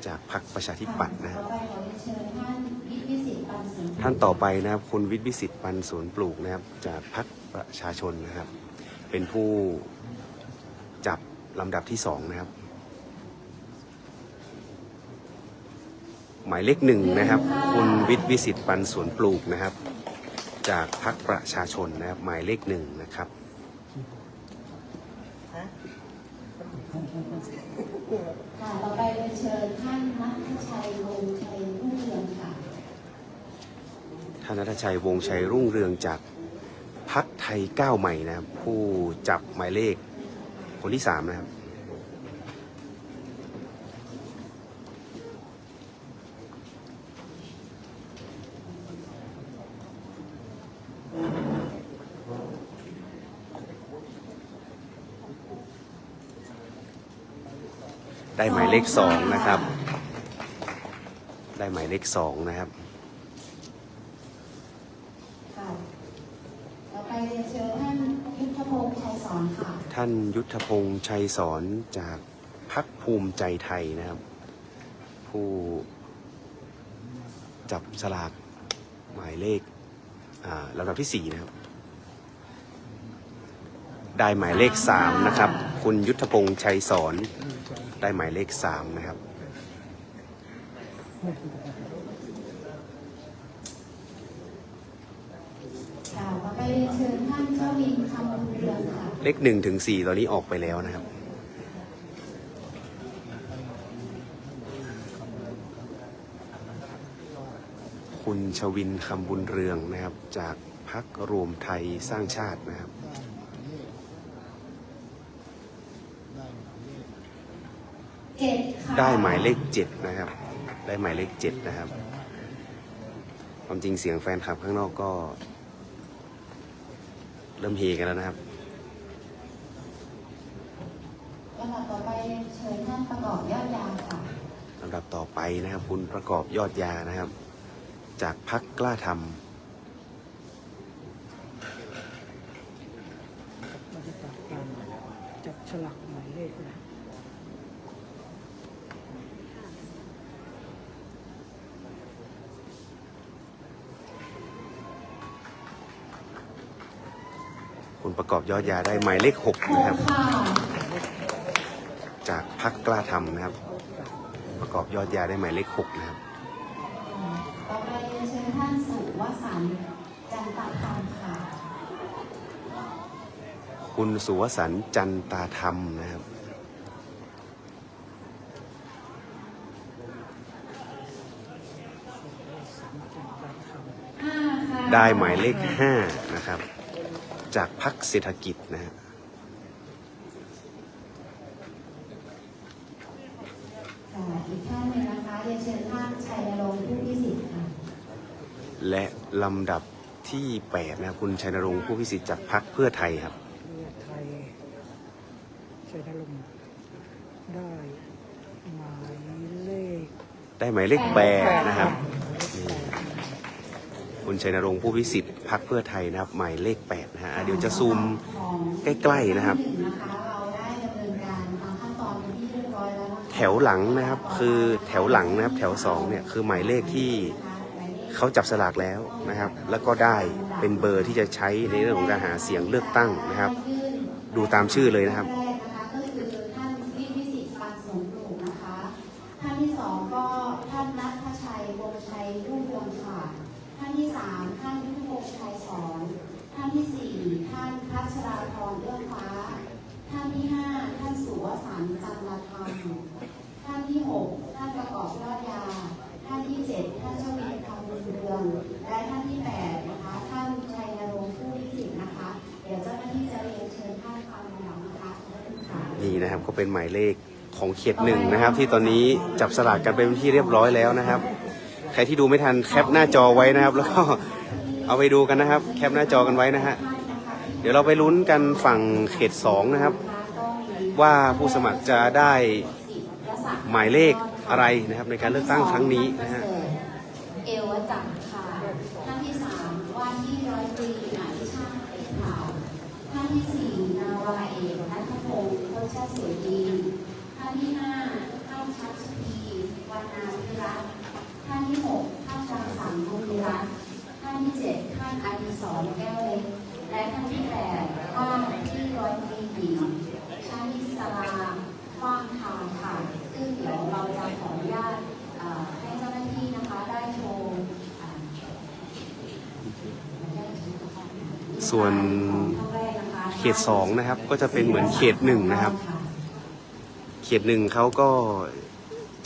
จากพรรคประชาธิปัตย์นะฮะ ต่อไปขอเรียนเชิญท่านวิทย์วิสิทธิ์ปันสิงห์ ท่านต่อไปนะครับคุณวิทย์วิสิทธิ์ปันสวนปลูกนะครับ จากพรรคประชาชนนะครับ เป็นผู้จับลำดับที่ 2 นะครับ หมายเลข 1 นะครับ คุณวิทย์วิสิทธิ์ปันสวนปลูกนะครับ จากพรรคประชาชนนะครับ หมายเลข 1 นะครับ ค่ะต่อไปเรียนเชิญท่านนัทชัยวงศ์ชัยรุ่งเรืองค่ะ ท่านณัฐชัยวงศ์ชัยรุ่งเรืองจากพรรคไทยก้าวใหม่นะครับ ผู้จับหมายเลขคนที่ 3 นะครับ ได้หมายเลข 2 นะครับ ได้หมายเลข 2 นะครับ ค่ะต่อไปเรียนเชิญท่านยุทธพงศ์ชัยสอนค่ะ ท่านยุทธพงศ์ชัยสอนจากพรรคภูมิใจไทยนะครับ ผู้จับสลากหมายเลขลำดับที่ 4 นะครับ ได้หมายเลข 3 นะครับ คุณยุทธพงศ์ชัยสอนได้หมายเลข 3 นะครับ ค่ะต่อไปเรียนเชิญท่านเจ้าวินคำบุญเรืองค่ะ เลข 1 ถึง 4 ตอนนี้ออกไปแล้วนะครับ คุณชวินคำบุญเรืองนะครับ จากพรรครวมไทยสร้างชาตินะครับ ได้หมายเลข 7 ค่ะ ได้หมายเลข7นะครับได้หมายเลข7นะครับความจริงเสียงแฟนคลับข้างนอกก็เริ่มเฮกันแล้วนะครับลำดับต่อไปเชิญท่านประกอบยอดยาค่ะ ลำดับต่อไปนะครับคุณประกอบยอดยานะครับ จากพรรคกล้าทำ บรรยากาศการจับฉลากหมายเลขนะ คุณประกอบยอดยาได้หมายเลข6นะครับ ค่ะ จากพรรคกล้าทำนะครับ ประกอบยอดยาได้หมายเลข6นะครับ ต่อไปเชิญท่านสุวสันต์จันตาธรรมค่ะ คุณสุวสันต์จันตาธรรมนะครับ 5 ค่ะ ได้หมายเลข5นะครับ จากพรรคเศรษฐกิจนะฮะ ค่ะอีกท่านหนึ่งนะคะเรียนเชิญท่านชัยนรงค์ผู้พิสิทธิ์ค่ะ และลำดับที่8นะครับคุณชัยนรงค์ผู้พิสิทธิ์จากพรรคเพื่อไทยครับ เพื่อไทยชัยนรงค์ได้หมายเลข ได้หมายเลข8นะครับนี่คุณชัยนรงค์ผู้พิสิทธิ์พรรคเพื่อไทยนะครับ หมายเลข8นะฮะเดี๋ยวจะซูมใกล้ๆนะครับ เราได้ดำเนินการตามขั้นตอนเป็นที่เรียบร้อยแล้วนะคะ แถวหลังนะครับคือแถวหลังนะครับแถว2เนี่ยคือหมายเลขที่เขาจับสลากแล้วนะครับ แล้วก็ได้เป็นเบอร์ที่จะใช้ในเรื่องของการหาเสียงเลือกตั้งนะครับ ดูตามชื่อเลยนะครับ แรกนะคะก็คือท่านวิสิทธิ์ปานสมปลูกนะคะ ท่านที่สองก็ท่านนัทชัยวงชัยรุ่งเรืองค่ะ ท่านที่สามท่านยุทธพงษ์ชัยสอนท่านที่สี่ท่านพัชราพรเอื้องฟ้า ท่านที่ห้าท่านสุวสันต์จันทธรรม ท่านที่หกท่านประกอบยอดยา ท่านที่เจ็ดท่านชวินคำบุญเรือง และท่านที่แปดนะคะท่านชัยนรงค์ผู้วิสิทธิ์นะคะ เดี๋ยวเจ้าหน้าที่จะเรียนเชิญท่านตามลำดับนะคะค่ะ นี่นะครับก็เป็นหมายเลขของเขต1นะครับ ที่ตอนนี้จับสลากกันเป็นที่เรียบร้อยแล้วนะครับ ใครที่ดูไม่ทันแคปหน้าจอไว้นะครับ แล้วก็เอาไปดูกันนะครับ แคปหน้าจอกันไว้นะฮะเดี๋ยวเราไปลุ้นกันฝั่งเขต2นะครับ ว่าผู้สมัครจะได้หมายเลขอะไรนะครับในการเลือกตั้งครั้งนี้นะฮะ เอวจักรค่ะท่านที่สามว่าที่ร้อยตรีอภิชาติเอกขาวท่านที่สี่นาวาเอกนัทพงศ์โคชเสรีท่านที่ห้าท่านชัชพีวรรณาภิรัตน์ท่านที่หกท่านรังสรรค์บุญรัตน์ท่านที่เจ็ดท่านอดิศรแก้วเล็กและท่านที่แปดว่าที่ร้อยตรีหญิงชาลิสลาว่างทางค่ะซึ่งเดี๋ยวเราจะขออนุญาตให้เจ้าหน้าที่นะคะได้โชว์ ส่วนเขต2นะครับก็จะเป็นเหมือนเขต1นะครับเขต1เขาก็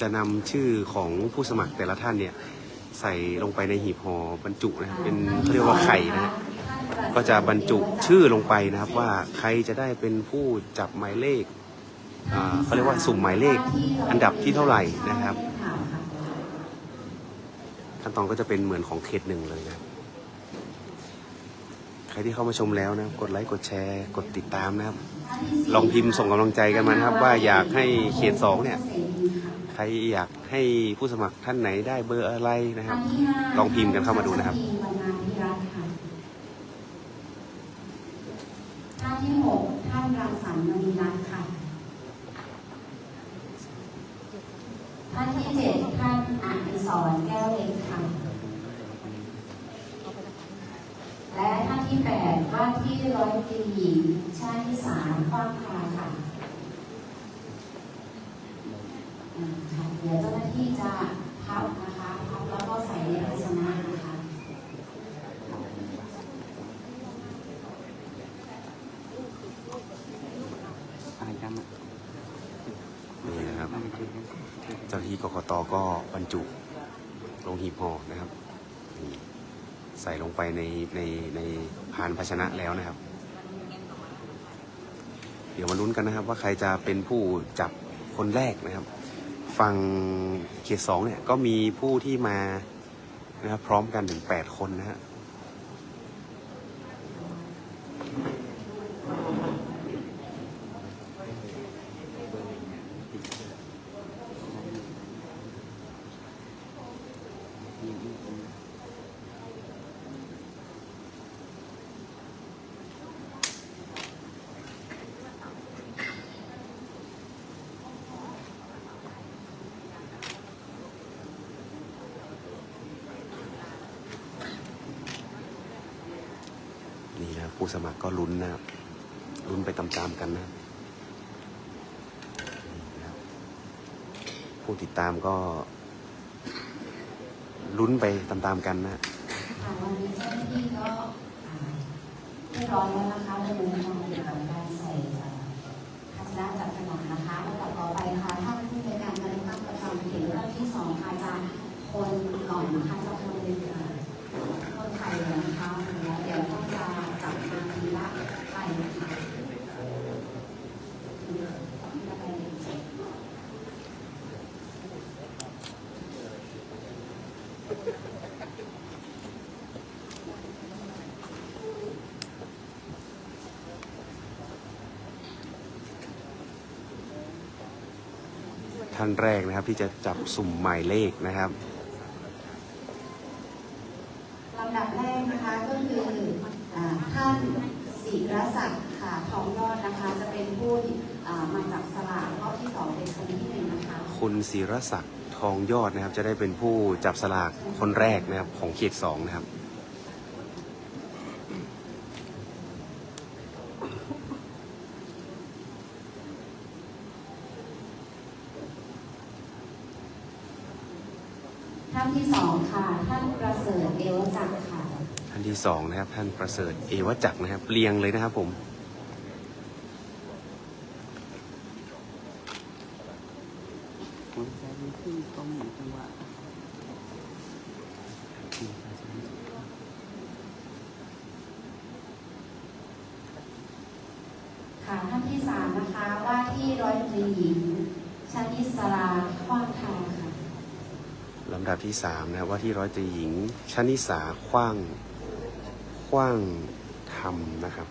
จะนำชื่อของผู้สมัครแต่ละท่านเนี่ยใส่ลงไปในหีบห่อบรรจุนะครับเป็นเขาเรียกว่าไข่นะฮะก็จะบรรจุชื่อลงไปนะครับว่าใครจะได้เป็นผู้จับหมายเลขเขาเรียกว่าสุ่มหมายเลขอันดับที่เท่าไหร่นะครับขั้นตอนก็จะเป็นเหมือนของเขต1เลยนะใครที่เข้ามาชมแล้วนะกดไลค์กดแชร์กดติดตามนะครับลองพิมพ์ส่งกำลังใจกันมานะครับว่าอยากให้เขต2เนี่ยใครอยากให้ผู้สมัครท่านไหนได้เบอร์อะไรนะครับลองพิมพ์กันเข้ามาดูนะครับ ท่านที่หกท่านรังสรรค์มณีรัตน์ค่ะ ท่านที่เจ็ดท่านอดิศรแก้วเล็กค่ะ และท่านที่แปดว่าที่ร้อยตรีหญิงชาติที่สามฟ้างคาค่ะเดี๋ยวเจ้าหน้าที่จะพับนะคะพับแล้วก็ใส่ในภาชนะนะคะ นี่นะครับเจ้าหน้าที่กกต.ก็บรรจุลงหีบห่อนะครับนี่ใส่ลงไปในพานภาชนะแล้วนะครับ เดี๋ยวมาลุ้นกันนะครับว่าใครจะเป็นผู้จับคนแรกนะครับ ฝั่งเขต 2เนี่ยก็มีผู้ที่มานะครับพร้อมกันถึง8 คนนะฮะนี่นะผู้สมัครก็ลุ้นนะครับลุ้นไปตามๆกันนะครับผู้ติดตามก็ลุ้นไปตามๆกันนะ ค่ะวันนี้เจ้าหน้าที่ก็เรียบร้อยแล้วนะคะดำเนินการเกี่ยวกับการใส่ภาชนะจับฉลากนะคะลำดับต่อไปค่ะท่านผู้ในวยการการเลือกตั้งประจำเขตรอบที่ 2ค่ะจะคนก่อนนะคะจะคนไทยนะคะแล้วเดี๋ยวต้องจะจับทางทีละไปนะคะท่านแรกนะครับที่จะจับสุ่มหมายเลขนะครับ ลำดับแรกนะคะก็คือท่านศิรศักดิ์ค่ะทองยอดนะคะจะเป็นผู้มาจับสลากรอบที่ 2เป็นคนที่ 1นะคะคุณศิรศักดิ์ทองยอดนะครับจะได้เป็นผู้จับสลากคนแรกนะครับของเขต 2นะครับท่านที่ 2ค่ะท่านประเสริฐเอวจักรค่ะท่านที่ 2นะครับท่านประเสริฐเอวจักรนะครับเรียงเลยนะครับผมค่ะท่านที่ 3นะคะว่าที่ร้อยตรีหญิงชนิสราขว้างทาค่ะลำดับที่ 3นะครับว่าที่ร้อยตรีหญิงชนิสาขว้างธรรมนะครับ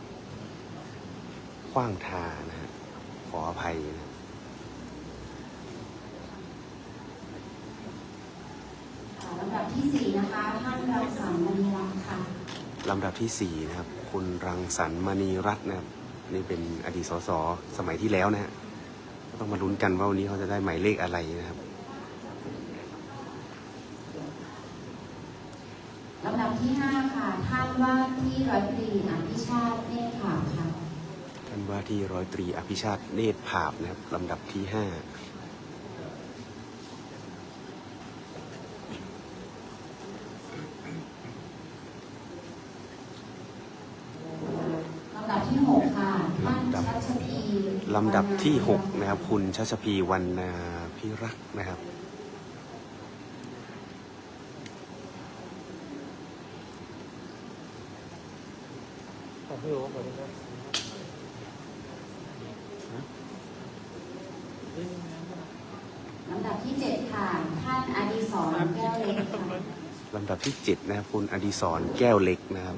ขว้างทานะฮะขออภัยนะลำดับที่ 4นะคะท่านรังสรรค์มณีรัตน์ค่ะลำดับที่ 4นะครับคุณรังสรรค์มณีรัตน์นะครับนี่เป็นอดีตสสสมัยที่แล้วนะฮะต้องมาลุ้นกันว่าวันนี้เขาจะได้หมายเลขอะไรนะครับลำดับที่ 5ค่ะท่านว่าที่ร้อยตรีอภิชาติเนตรผาค่ะท่านว่าที่ร้อยตรีอภิชาติเนตรผาบนะครับลำดับที่ 5ลำดับที่ 6ค่ะท่านชัชพีลำดับที่ 6นะครับคุณชัชพีวรรณาภิรักษ์นะครับลำดับที่ 7ค่ะท่านอดิศรแก้วเล็กค่ะลำดับที่ 7นะครับคุณอดิศรแก้วเล็กนะครับ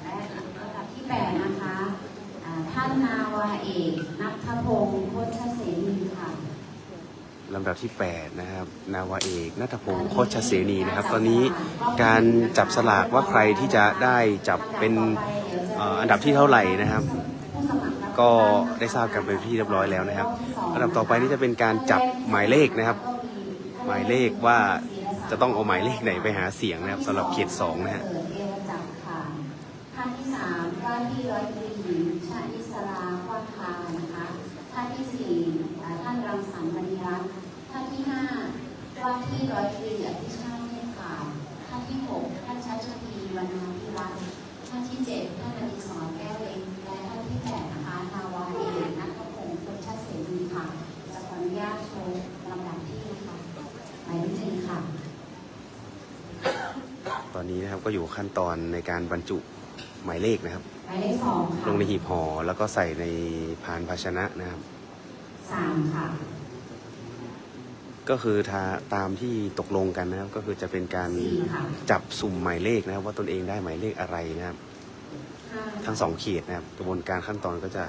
และลำดับที่ 8นะคะท่านนาวาเอกณัฐพงศ์โคชเสนีค่ะลำดับที่ 8นะครับนาวาเอกณัฐพงศ์โคชเสนีนะครับตอนนี้การจับสลากว่าใครที่จะได้จับเป็นอันดับที่เท่าไหร่นะครับก็ได้ทราบกันเป็นที่เรียบร้อยแล้วนะครับอันดับต่อไปนี่จะเป็นการจับหมายเลขนะครับหมายเลขว่าจะต้องเอาหมายเลขไหนไปหาเสียงนะครับสำหรับเขต 2นะฮะท่านที่ 3ว่าที่ร้อยตรีหญิงชนิสราขว้างทานะคะท่านที่ 4ท่านรังสรรค์มณีรัตน์ท่านที่ 5ว่าที่ร้อยตรีอภิชาติเนตรผาบท่านที่ 6ท่านชัชพีวรรณาภิรัตน์ท่านที่ 7ท่านอดิศรแก้วเล็กและท่านที่ 8นะคะนาวาเอกณัฐพงศ์โคชเสนีค่ะจะขออนุญาตโชว์ลำดับที่นะคะหมายเลข 1ค่ะตอนนี้นะครับก็อยู่ขั้นตอนในการบรรจุ หมายเลขนะครับ หมายเลข2ค่ะ ลงในหีบห่อแล้วก็ใส่ในพานภาชนะนะครับ 3ค่ะ ก็คือตามที่ตกลงกันนะครับ ก็คือจะเป็นการ 4ค่ะ จับสุ่มหมายเลขนะครับ ว่าตนเองได้หมายเลขอะไรนะครับ 5 ทั้ง2เขตนะครับ กระบวนการขั้นตอนก็จะ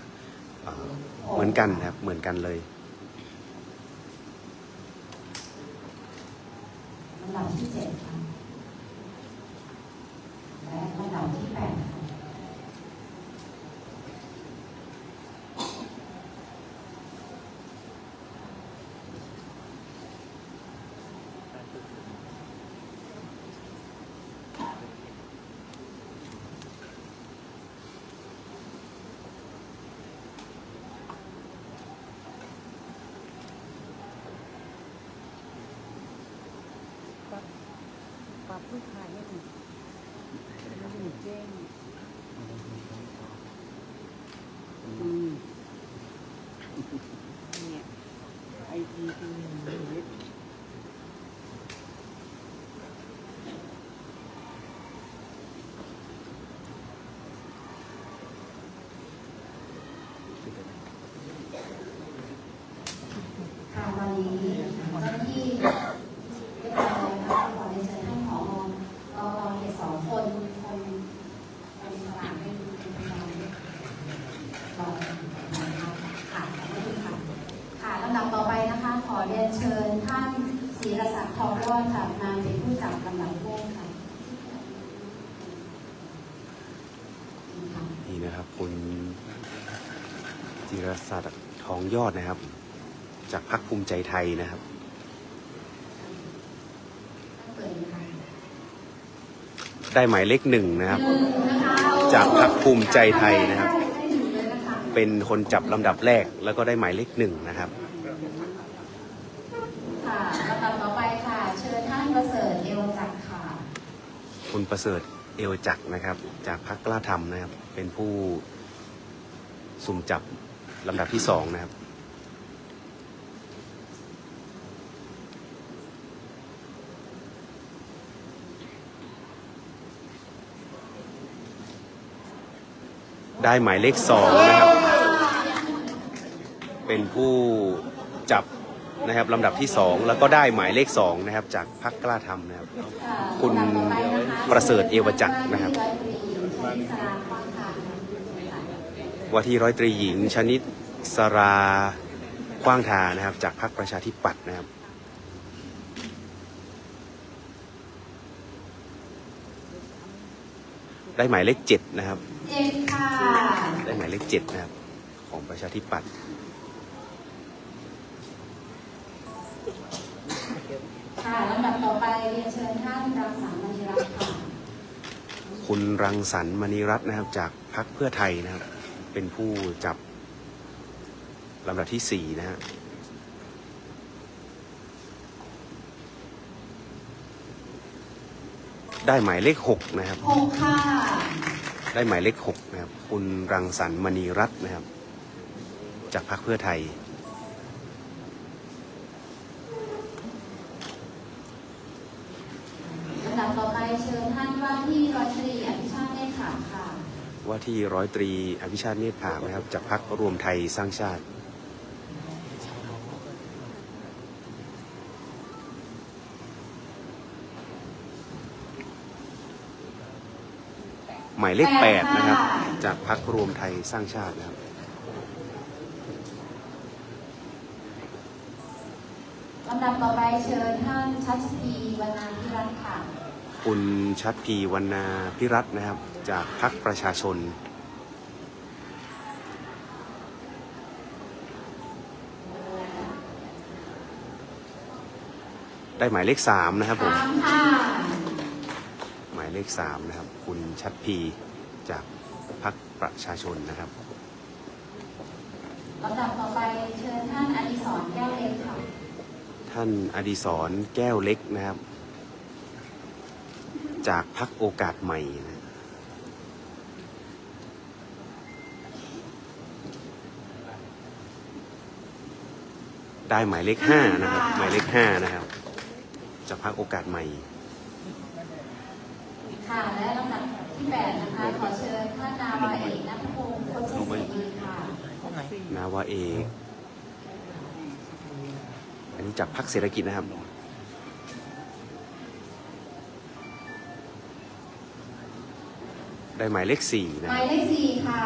เหมือนกันนะครับ เหมือนกันเลย ลำดับที่7ค่ะและลำดับที่8ค่ะ ปรับลูกค้าไม่ถูกไม่ถูกแจ้งเนี่ยไอทีคือเล็ก ค่ะตอนนี้เจ้าหน้าที่เรียบร้อยแล้วนะคะขอเรียนเชิญท่านผอ.เขต2คนเป็นสลากเป็นพยานรอนะคะค่ะขอบคุณค่ะค่ะลำดับต่อไปนะคะ ขอเรียนเชิญท่านศรีรศักดิ์ทองรอดค่ะนามเป็นผู้จับลำดับโค้งค่ะ นี่นะครับ คุณจิรศักดิ์ทองยอดนะครับ จากพรรคภูมิใจไทยนะครับ เปิดเลยค่ะ ได้หมายเลข1นะครับ จากพรรคภูมิใจไทยนะครับ เป็นคนจับลำดับแรกแล้วก็ได้หมายเลข1นะครับ ค่ะลำดับต่อไปค่ะ เชิญท่านประเสริฐเอวจักรค่ะ คุณประเสริฐเอวจักรนะครับ จากพรรคกล้าทำนะครับ เป็นผู้สุ่มจับลำดับที่2นะครับ ได้หมายเลข2นะครับ เป็นผู้จับนะครับลำดับที่2แล้วก็ได้หมายเลข2นะครับ จากพรรคกล้าทำนะครับ คุณประเสริฐเอวจักรนะครับว่าที่100 ตรีหญิงชนิดสราขว้างทานะครับ จากพรรคประชาธิปัตย์นะครับ ได้หมายเลข7นะครับ 7 ค่ะ ได้หมายเลข7นะครับ ของประชาธิปัตย์ ค่ะลำดับต่อไปเรียนเชิญท่านรังสรรค์มณีรัตน์ค่ะ คุณรังสรรค์มณีรัตน์นะครับ จากพรรคเพื่อไทยนะครับ เป็นผู้จับลำดับที่4นะฮะได้หมายเลข6นะครับ 6 ค่ะ ได้หมายเลข6นะครับ คุณรังสรรค์มณีรัตน์นะครับ จากพรรคเพื่อไทย ลำดับต่อไปเชิญท่านว่าที่ร้อยตรีอภิชาติเนตรขามค่ะ ว่าที่100 ตรีอภิชาติเนตรผามนะครับ จากพรรครวมไทยสร้างชาติ หมายเลข8นะครับ จากพรรครวมไทยสร้างชาตินะครับ ลำดับต่อไปเชิญท่านชัชพีวรรณาธิรัตน์ค่ะ คุณชัดพีวรรณาพิรัตน์นะครับ จากพรรคประชาชน ได้หมายเลข3นะครับผม 3 ค่ะ หมายเลข3นะครับ คุณชัดพีจากพรรคประชาชนนะครับ ลำดับต่อไปเชิญท่านอดิศรแก้วเล็กค่ะ ท่านอดิศรแก้วเล็กนะครับ จากพรรคโอกาสใหม่นะได้หมายเลข5นะครับ หมายเลข5นะครับ จากพรรคโอกาสใหม่ ค่ะ และลำดับท ที่8นะคะขอเชิญท่านนาวาเอกณัฐพงศ์โคชเสรีค่ะ นาวาเอกอันนี้จากพรรคเศรษฐกิจนะครับได้หมายเลข4นะ หมายเลข4ค่ะ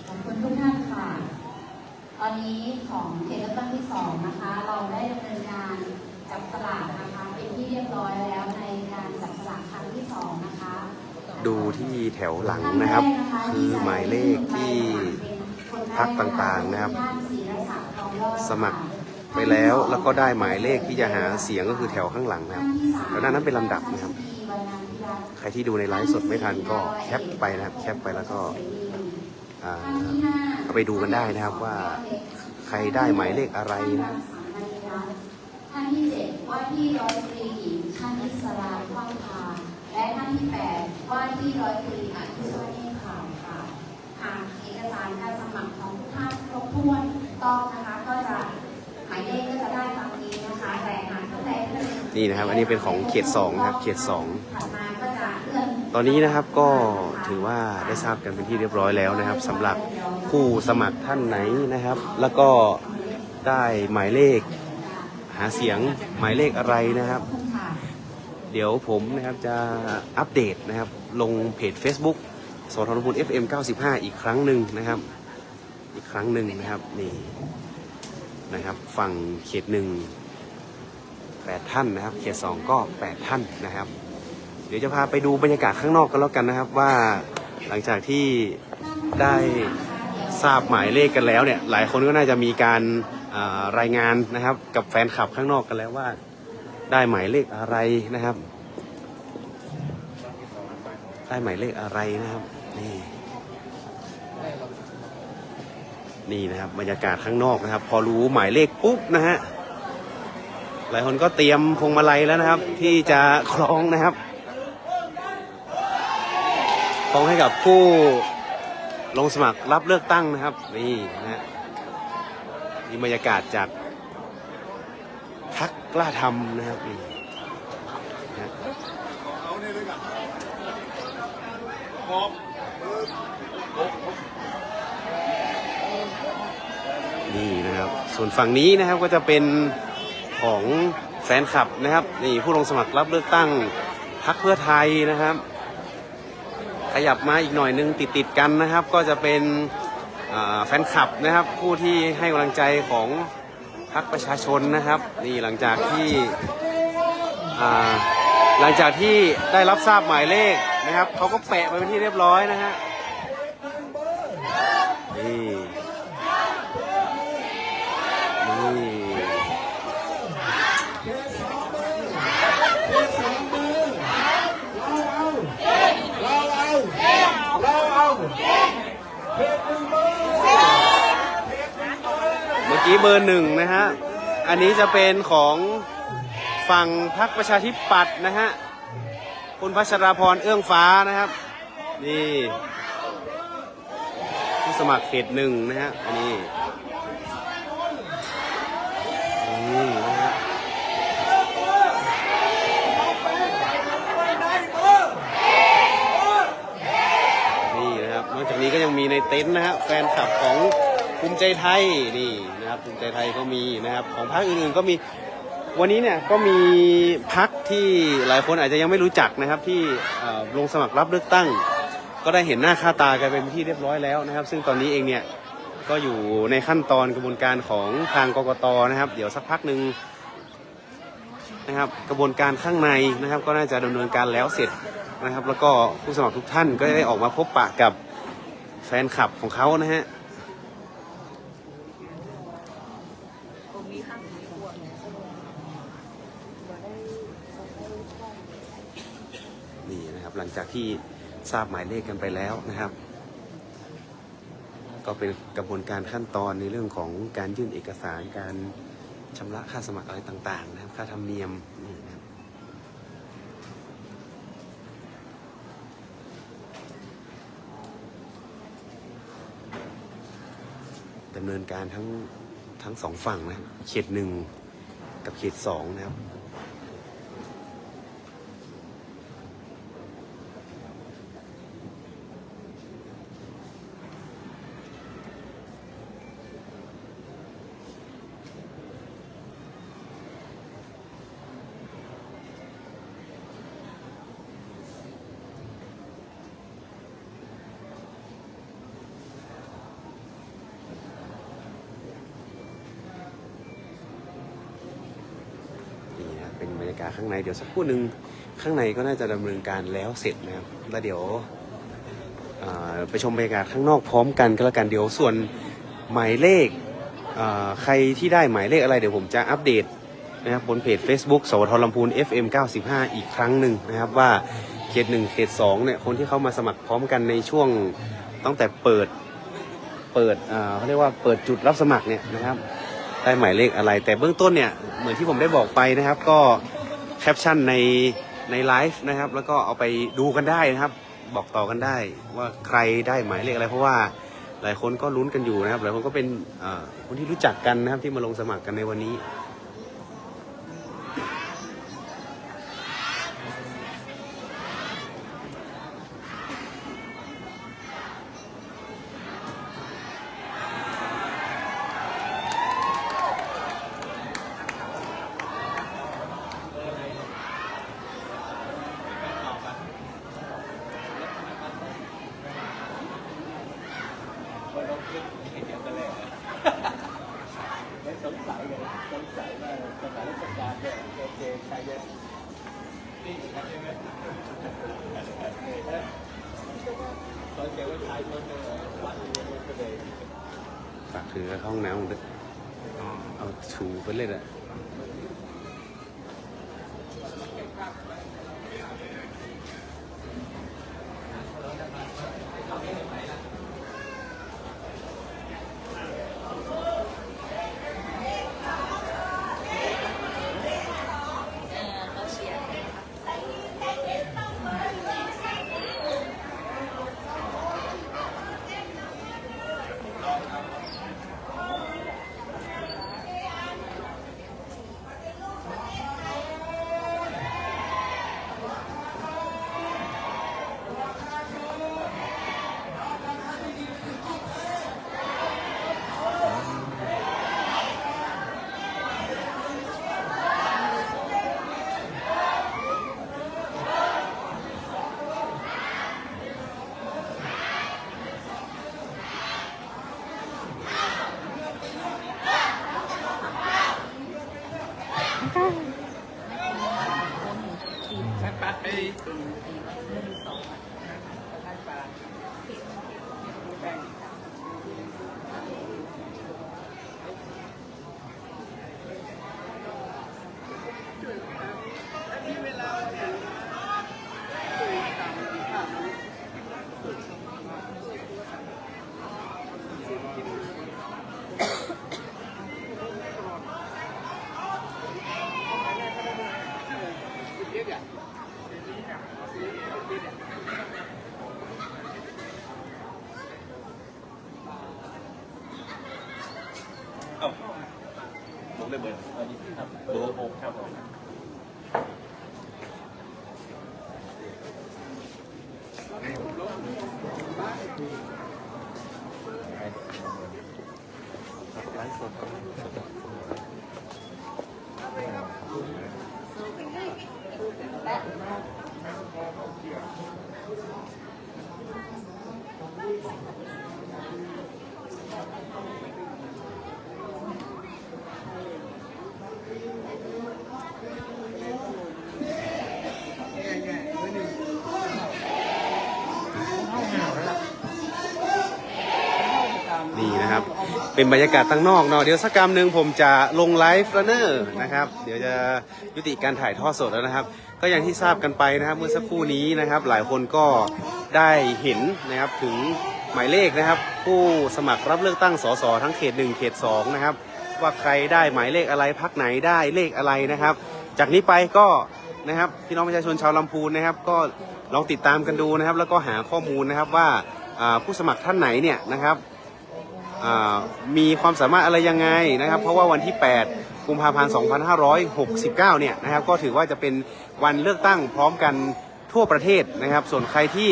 ขอบคุณทุกท่านค่ะตอนนี้ของเขตเลือกตั้งที่2นะคะเราได้ดำเนินการจับสลากนะคะเป็นที่เรียบร้อยแล้วในการจับสลากครั้งที่2นะคะ ดูที่แถวหลังนะครับคือหมายเลขที่พรรคต่างๆนะครับสมัครไปแล้วแล้วก็ได้หมายเลขที่จะหาเสียงก็คือแถวข้างหลังนะครับแล้วนั้นเป็นลำดับนะครับใครที่ดูในไลฟ์สดไม่ทันก็แคปไปนะครับแคปไปแล้วก็เอาไปดูกันได้นะครับว่าใครได้หมายเลขอะไรนะท่านที่7ว่าที่ร้อยตรีหญิงชนิสราคว่างพาและท่านที่8ว่าที่ร้อยตรีอภิชวนีข่าวค่ะหากเอกสารการสมัครของทุกท่านครบถ้วนต้องนะคะก็จะหมายเลขก็จะได้ตามนี้นะคะแต่หากท่านใดท่านหนึ่งนี่นะครับอันนี้เป็นของเขต2นะครับเขต2ถัดมาก็จะเลื่อนตอนนี้นะครับก็ถือว่าได้ทราบกันเป็นที่เรียบร้อยแล้วนะครับสำหรับผู้สมัครท่านไหนนะครับแล้วก็ได้หมายเลขหาเสียงหมายเลขอะไรนะครับเดี๋ยวผมนะครับจะอัปเดตนะครับลงเพจ Facebook สทรพูน FM 95อีกครั้งหนึ่งนะครับอีกครั้งหนึ่งนะครับนี่นะครับฝั่งเขต1 8ท่านนะครับเขต2ก็8ท่านนะครับเดี๋ยวจะพาไปดูบรรยากาศข้างนอกกันแล้วกันนะครับว่าหลังจากที่ได้ทราบหมายเลขกันแล้วเนี่ยหลายคนก็น่าจะมีการรายงานนะครับกับแฟนคลับข้างนอกกันแล้วว่าได้หมายเลขอะไรนะครับได้หมายเลขอะไรนะครับนี่นะครับบรรยากาศข้างนอกนะครับพอรู้หมายเลขปุ๊บนะฮะหลายคนก็เตรียมพวงมาลัยแล้วนะครับที่จะคล้องนะครับคล้องให้กับผู้ลงสมัครรับเลือกตั้งนะครับนี่นะฮะนี่บรรยากาศจากพรรคกล้าทำนะครับนี่นะนี่นะครับส่วนฝั่งนี้นะครับก็จะเป็นของแฟนคลับนะครับนี่ผู้ลงสมัครรับเลือกตั้งพรรคเพื่อไทยนะครับขยับมาอีกหน่อยนึงติดกันนะครับก็จะเป็นแฟนคลับนะครับผู้ที่ให้กำลังใจของพรรคประชาชนนะครับนี่หลังจากที่ได้รับทราบหมายเลขนะครับเขาก็แปะไปเป็นที่เรียบร้อยนะฮะนี่เมื่อกี้เบอร์1นะฮะอันนี้จะเป็นของฝั่งพรรคประชาธิปัตย์นะฮะคุณพัชราพรเอื้องฟ้านะครับนี่ผู้สมัครเขต1นะฮะอันนี้นะฮะนี่นะครับนอกจากนี้ก็ยังมีในเต็นท์นะฮะแฟนคลับของภูมิใจไทยนี่นะครับภูมิใจไทยก็มีนะครับของพรรคอื่นๆก็มีวันนี้เนี่ยก็มีพรรคที่หลายคนอาจจะยังไม่รู้จักนะครับที่ลงสมัครรับเลือกตั้งก็ได้เห็นหน้าค่าตากันเป็นที่เรียบร้อยแล้วนะครับซึ่งตอนนี้เองเนี่ยก็อยู่ในขั้นตอนกระบวนการของทางกกต.นะครับเดี๋ยวสักพักหนึ่งนะครับกระบวนการข้างในนะครับก็น่าจะดำเนินการแล้วเสร็จนะครับแล้วก็ผู้สมัครทุกท่านก็ได้ออกมาพบปะกับแฟนคลับของเขานะฮะนี่นะครับหลังจากที่ทราบหมายเลขกันไปแล้วนะครับก็เป็นกระบวนการขั้นตอนในเรื่องของการยื่นเอกสารการชำระค่าสมัครอะไรต่างๆนะครับค่าธรรมเนียมนี่นะครับดำเนินการทั้งสองฝั่งนะครับเขต1กับเขต2นะครับ เป็นบรรยากาศข้างในเดี๋ยวสักครู่หนึ่งข้างในก็น่าจะดำเนินการแล้วเสร็จนะครับแล้วเดี๋ยวไปชมบรรยากาศข้างนอกพร้อมกันก็แล้วกันเดี๋ยวส่วนหมายเลขใครที่ได้หมายเลขอะไรเดี๋ยวผมจะอัปเดตนะครับบนเพจ Facebook สวทลำพูน FM 95อีกครั้งหนึ่งนะครับว่าเขต1เขต2เนี่ยคนที่เข้ามาสมัครพร้อมกันในช่วงตั้งแต่เปิดเขาเรียกว่าเปิดจุดรับสมัครเนี่ยนะครับได้หมายเลขอะไรแต่เบื้องต้นเนี่ยเหมือนที่ผมได้บอกไปนะครับก็แคปชั่นในไลฟ์นะครับแล้วก็เอาไปดูกันได้นะครับบอกต่อกันได้ว่าใครได้หมายเลขอะไรเพราะว่าหลายคนก็ลุ้นกันอยู่นะครับหลายคนก็เป็นคนที่รู้จักกันนะครับที่มาลงสมัครกันในวันนี้ฝากถือเข้าห้องน้ำด้วยเอาถูไปเลยแหละลงได้เบอร์ครับเบอร์6ครับไลฟ์สดนี่นะครับเป็นบรรยากาศตั้งนอกเนาะเดี๋ยวสักกรรมหนึ่งผมจะลงไลฟ์แล้วเนอะนะครับเดี๋ยวจะยุติการถ่ายทอดสดแล้วนะครับก็อย่างที่ทราบกันไปนะครับเมื่อสักครู่นี้นะครับหลายคนก็ได้เห็นนะครับถึงหมายเลขนะครับผู้สมัครรับเลือกตั้งสสทั้งเขต1เขต2นะครับว่าใครได้หมายเลขอะไรพรรคไหนได้เลขอะไรนะครับจากนี้ไปก็นะครับพี่น้องประชาชนชาวลำพูนนะครับก็ลองติดตามกันดูนะครับแล้วก็หาข้อมูลนะครับว่าผู้สมัครท่านไหนเนี่ยนะครับมีความสามารถอะไรยังไงนะครับเพราะว่าวันที่8กุมภาพันธ์2569เนี่ยนะครับก็ถือว่าจะเป็นวันเลือกตั้งพร้อมกันทั่วประเทศนะครับส่วนใครที่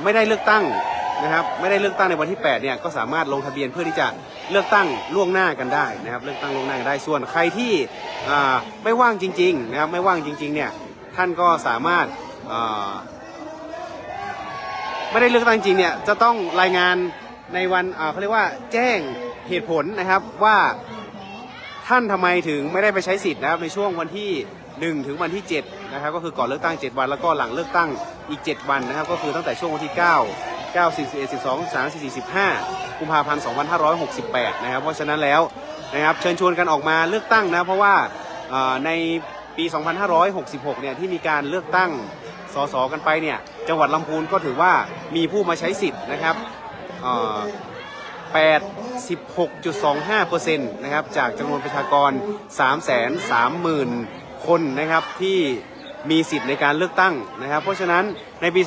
ไม่ได้เลือกตั้งนะครับไม่ได้เลือกตั้งในวันที่8เนี่ยก็สามารถลงทะเบียนเพื่อที่จะเลือกตั้งล่วงหน้ากันได้นะครับเลือกตั้งล่วงหน้ากันได้ส่วนใครที่ไม่ว่างจริงๆนะครับไม่ว่างจริงๆเนี่ยท่านก็สามารถไม่ได้เลือกตั้งจริงเนี่ยจะต้องรายงานในวันเขาเรียกว่าแจ้งเหตุผลนะครับว่า ท่านทำไมถึงไม่ได้ไปใช้สิทธิ์นะครับในช่วงวันที่1ถึงวันที่7นะครับก็คือก่อนเลือกตั้ง7วันแล้วก็หลังเลือกตั้งอีก7วันนะครับก็คือตั้งแต่ช่วงวันที่9 9 41 12 13 14 15กุมภาพันธ์2568นะครับเพราะฉะนั้นแล้วนะครับเชิญชวนกันออกมาเลือกตั้งนะเพราะว่าในปี2566เนี่ยที่มีการเลือกตั้งสสกันไปเนี่ยจังหวัดลำพูนก็ถือว่ามีผู้มาใช้สิทธิ์นะครับ86.25% นะครับจากจำนวนประชากร 330,000 คนนะครับที่มีสิทธิ์ในการเลือกตั้งนะครับเพราะฉะนั้นในปี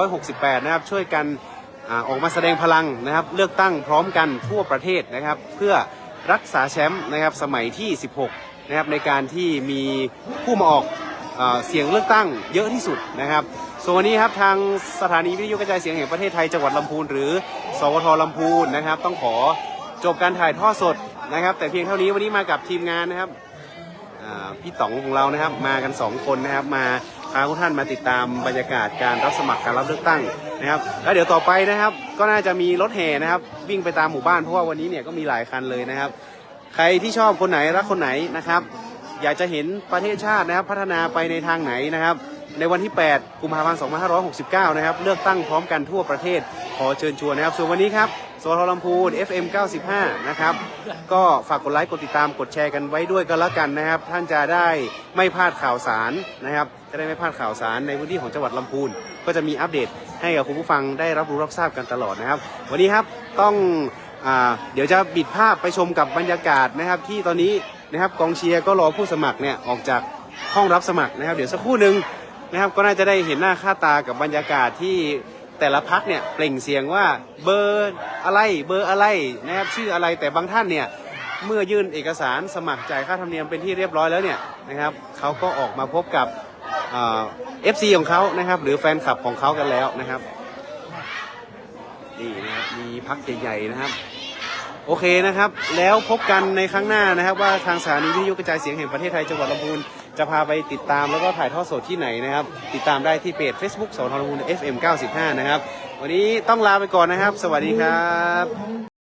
2568 นะครับช่วยกันออกมาแสดงพลังนะครับเลือกตั้งพร้อมกันทั่วประเทศนะครับเพื่อรักษาแชมป์นะครับสมัยที่ 16 นะครับในการที่มีผู้มาออกเสียงเลือกตั้งเยอะที่สุดนะครับส่วนวันนี้ครับทางสถานีวิทยุกระจายเสียงแห่งประเทศไทยจังหวัดลำพูนหรือสวทลำพูนนะครับต้องขอจบการถ่ายทอดสดนะครับแต่เพียงเท่านี้วันนี้มากับทีมงานนะครับพี่ต๋องของเรานะครับมากัน2คนนะครับมาพาทุกท่านมาติดตามบรรยากาศการรับสมัครการรับเลือกตั้งนะครับแล้วเดี๋ยวต่อไปนะครับก็น่าจะมีรถแห่นะครับวิ่งไปตามหมู่บ้านเพราะว่าวันนี้เนี่ยก็มีหลายคันเลยนะครับใครที่ชอบคนไหนรักคนไหนนะครับอยากจะเห็นประเทศชาตินะครับพัฒนาไปในทางไหนนะครับในวันที่ 8 กุมภาพันธ์ 2569 นะครับเลือกตั้งพร้อมกันทั่วประเทศขอเชิญชวนนะครับส่วนวันนี้ครับสวทลำพูน FM 95 นะครับก็ฝากกดไลค์กดติดตามกดแชร์กันไว้ด้วยก็แล้วกันนะครับท่านจะได้ไม่พลาดข่าวสารนะครับจะได้ไม่พลาดข่าวสารในพื้นที่ของจังหวัดลำพูนก็จะมีอัปเดตให้กับคุณผู้ฟังได้รับรู้รับทราบกันตลอดนะครับวันนี้ครับต้องเดี๋ยวจะบิดภาพไปชมกับบรรยากาศนะครับที่ตอนนี้นะครับกองเชียร์ก็รอผู้สมัครเนี่ยออกจากห้องรับสมัครนะครับเดี๋ยวสักครู่หนึ่งนะครับก็น่าจะได้เห็นหน้าค่าตากับบรรยากาศที่แต่ละพรรคเนี่ยเปล่งเสียงว่าเบอร์อะไรนะครับชื่ออะไรแต่บางท่านเนี่ยเมื่อยื่นเอกสารสมัครจ่ายค่าธรรมเนียมเป็นที่เรียบร้อยแล้วเนี่ยนะครับเขาก็ออกมาพบกับFC ของเขานะครับหรือแฟนคลับของเขากันแล้วนะครับนี่นะครับมีพรรคใหญ่ๆนะครับโอเคนะครับแล้วพบกันในครั้งหน้านะครับว่าทางสถานีวิทยุกระจายเสียงแห่งประเทศไทยจังหวัดลำพูนจะพาไปติดตามแล้วก็ถ่ายทอดสดที่ไหนนะครับติดตามได้ที่เพจ Facebook สวทลำพูน FM 95 นะครับวันนี้ต้องลาไปก่อนนะครับสวัสดีครับ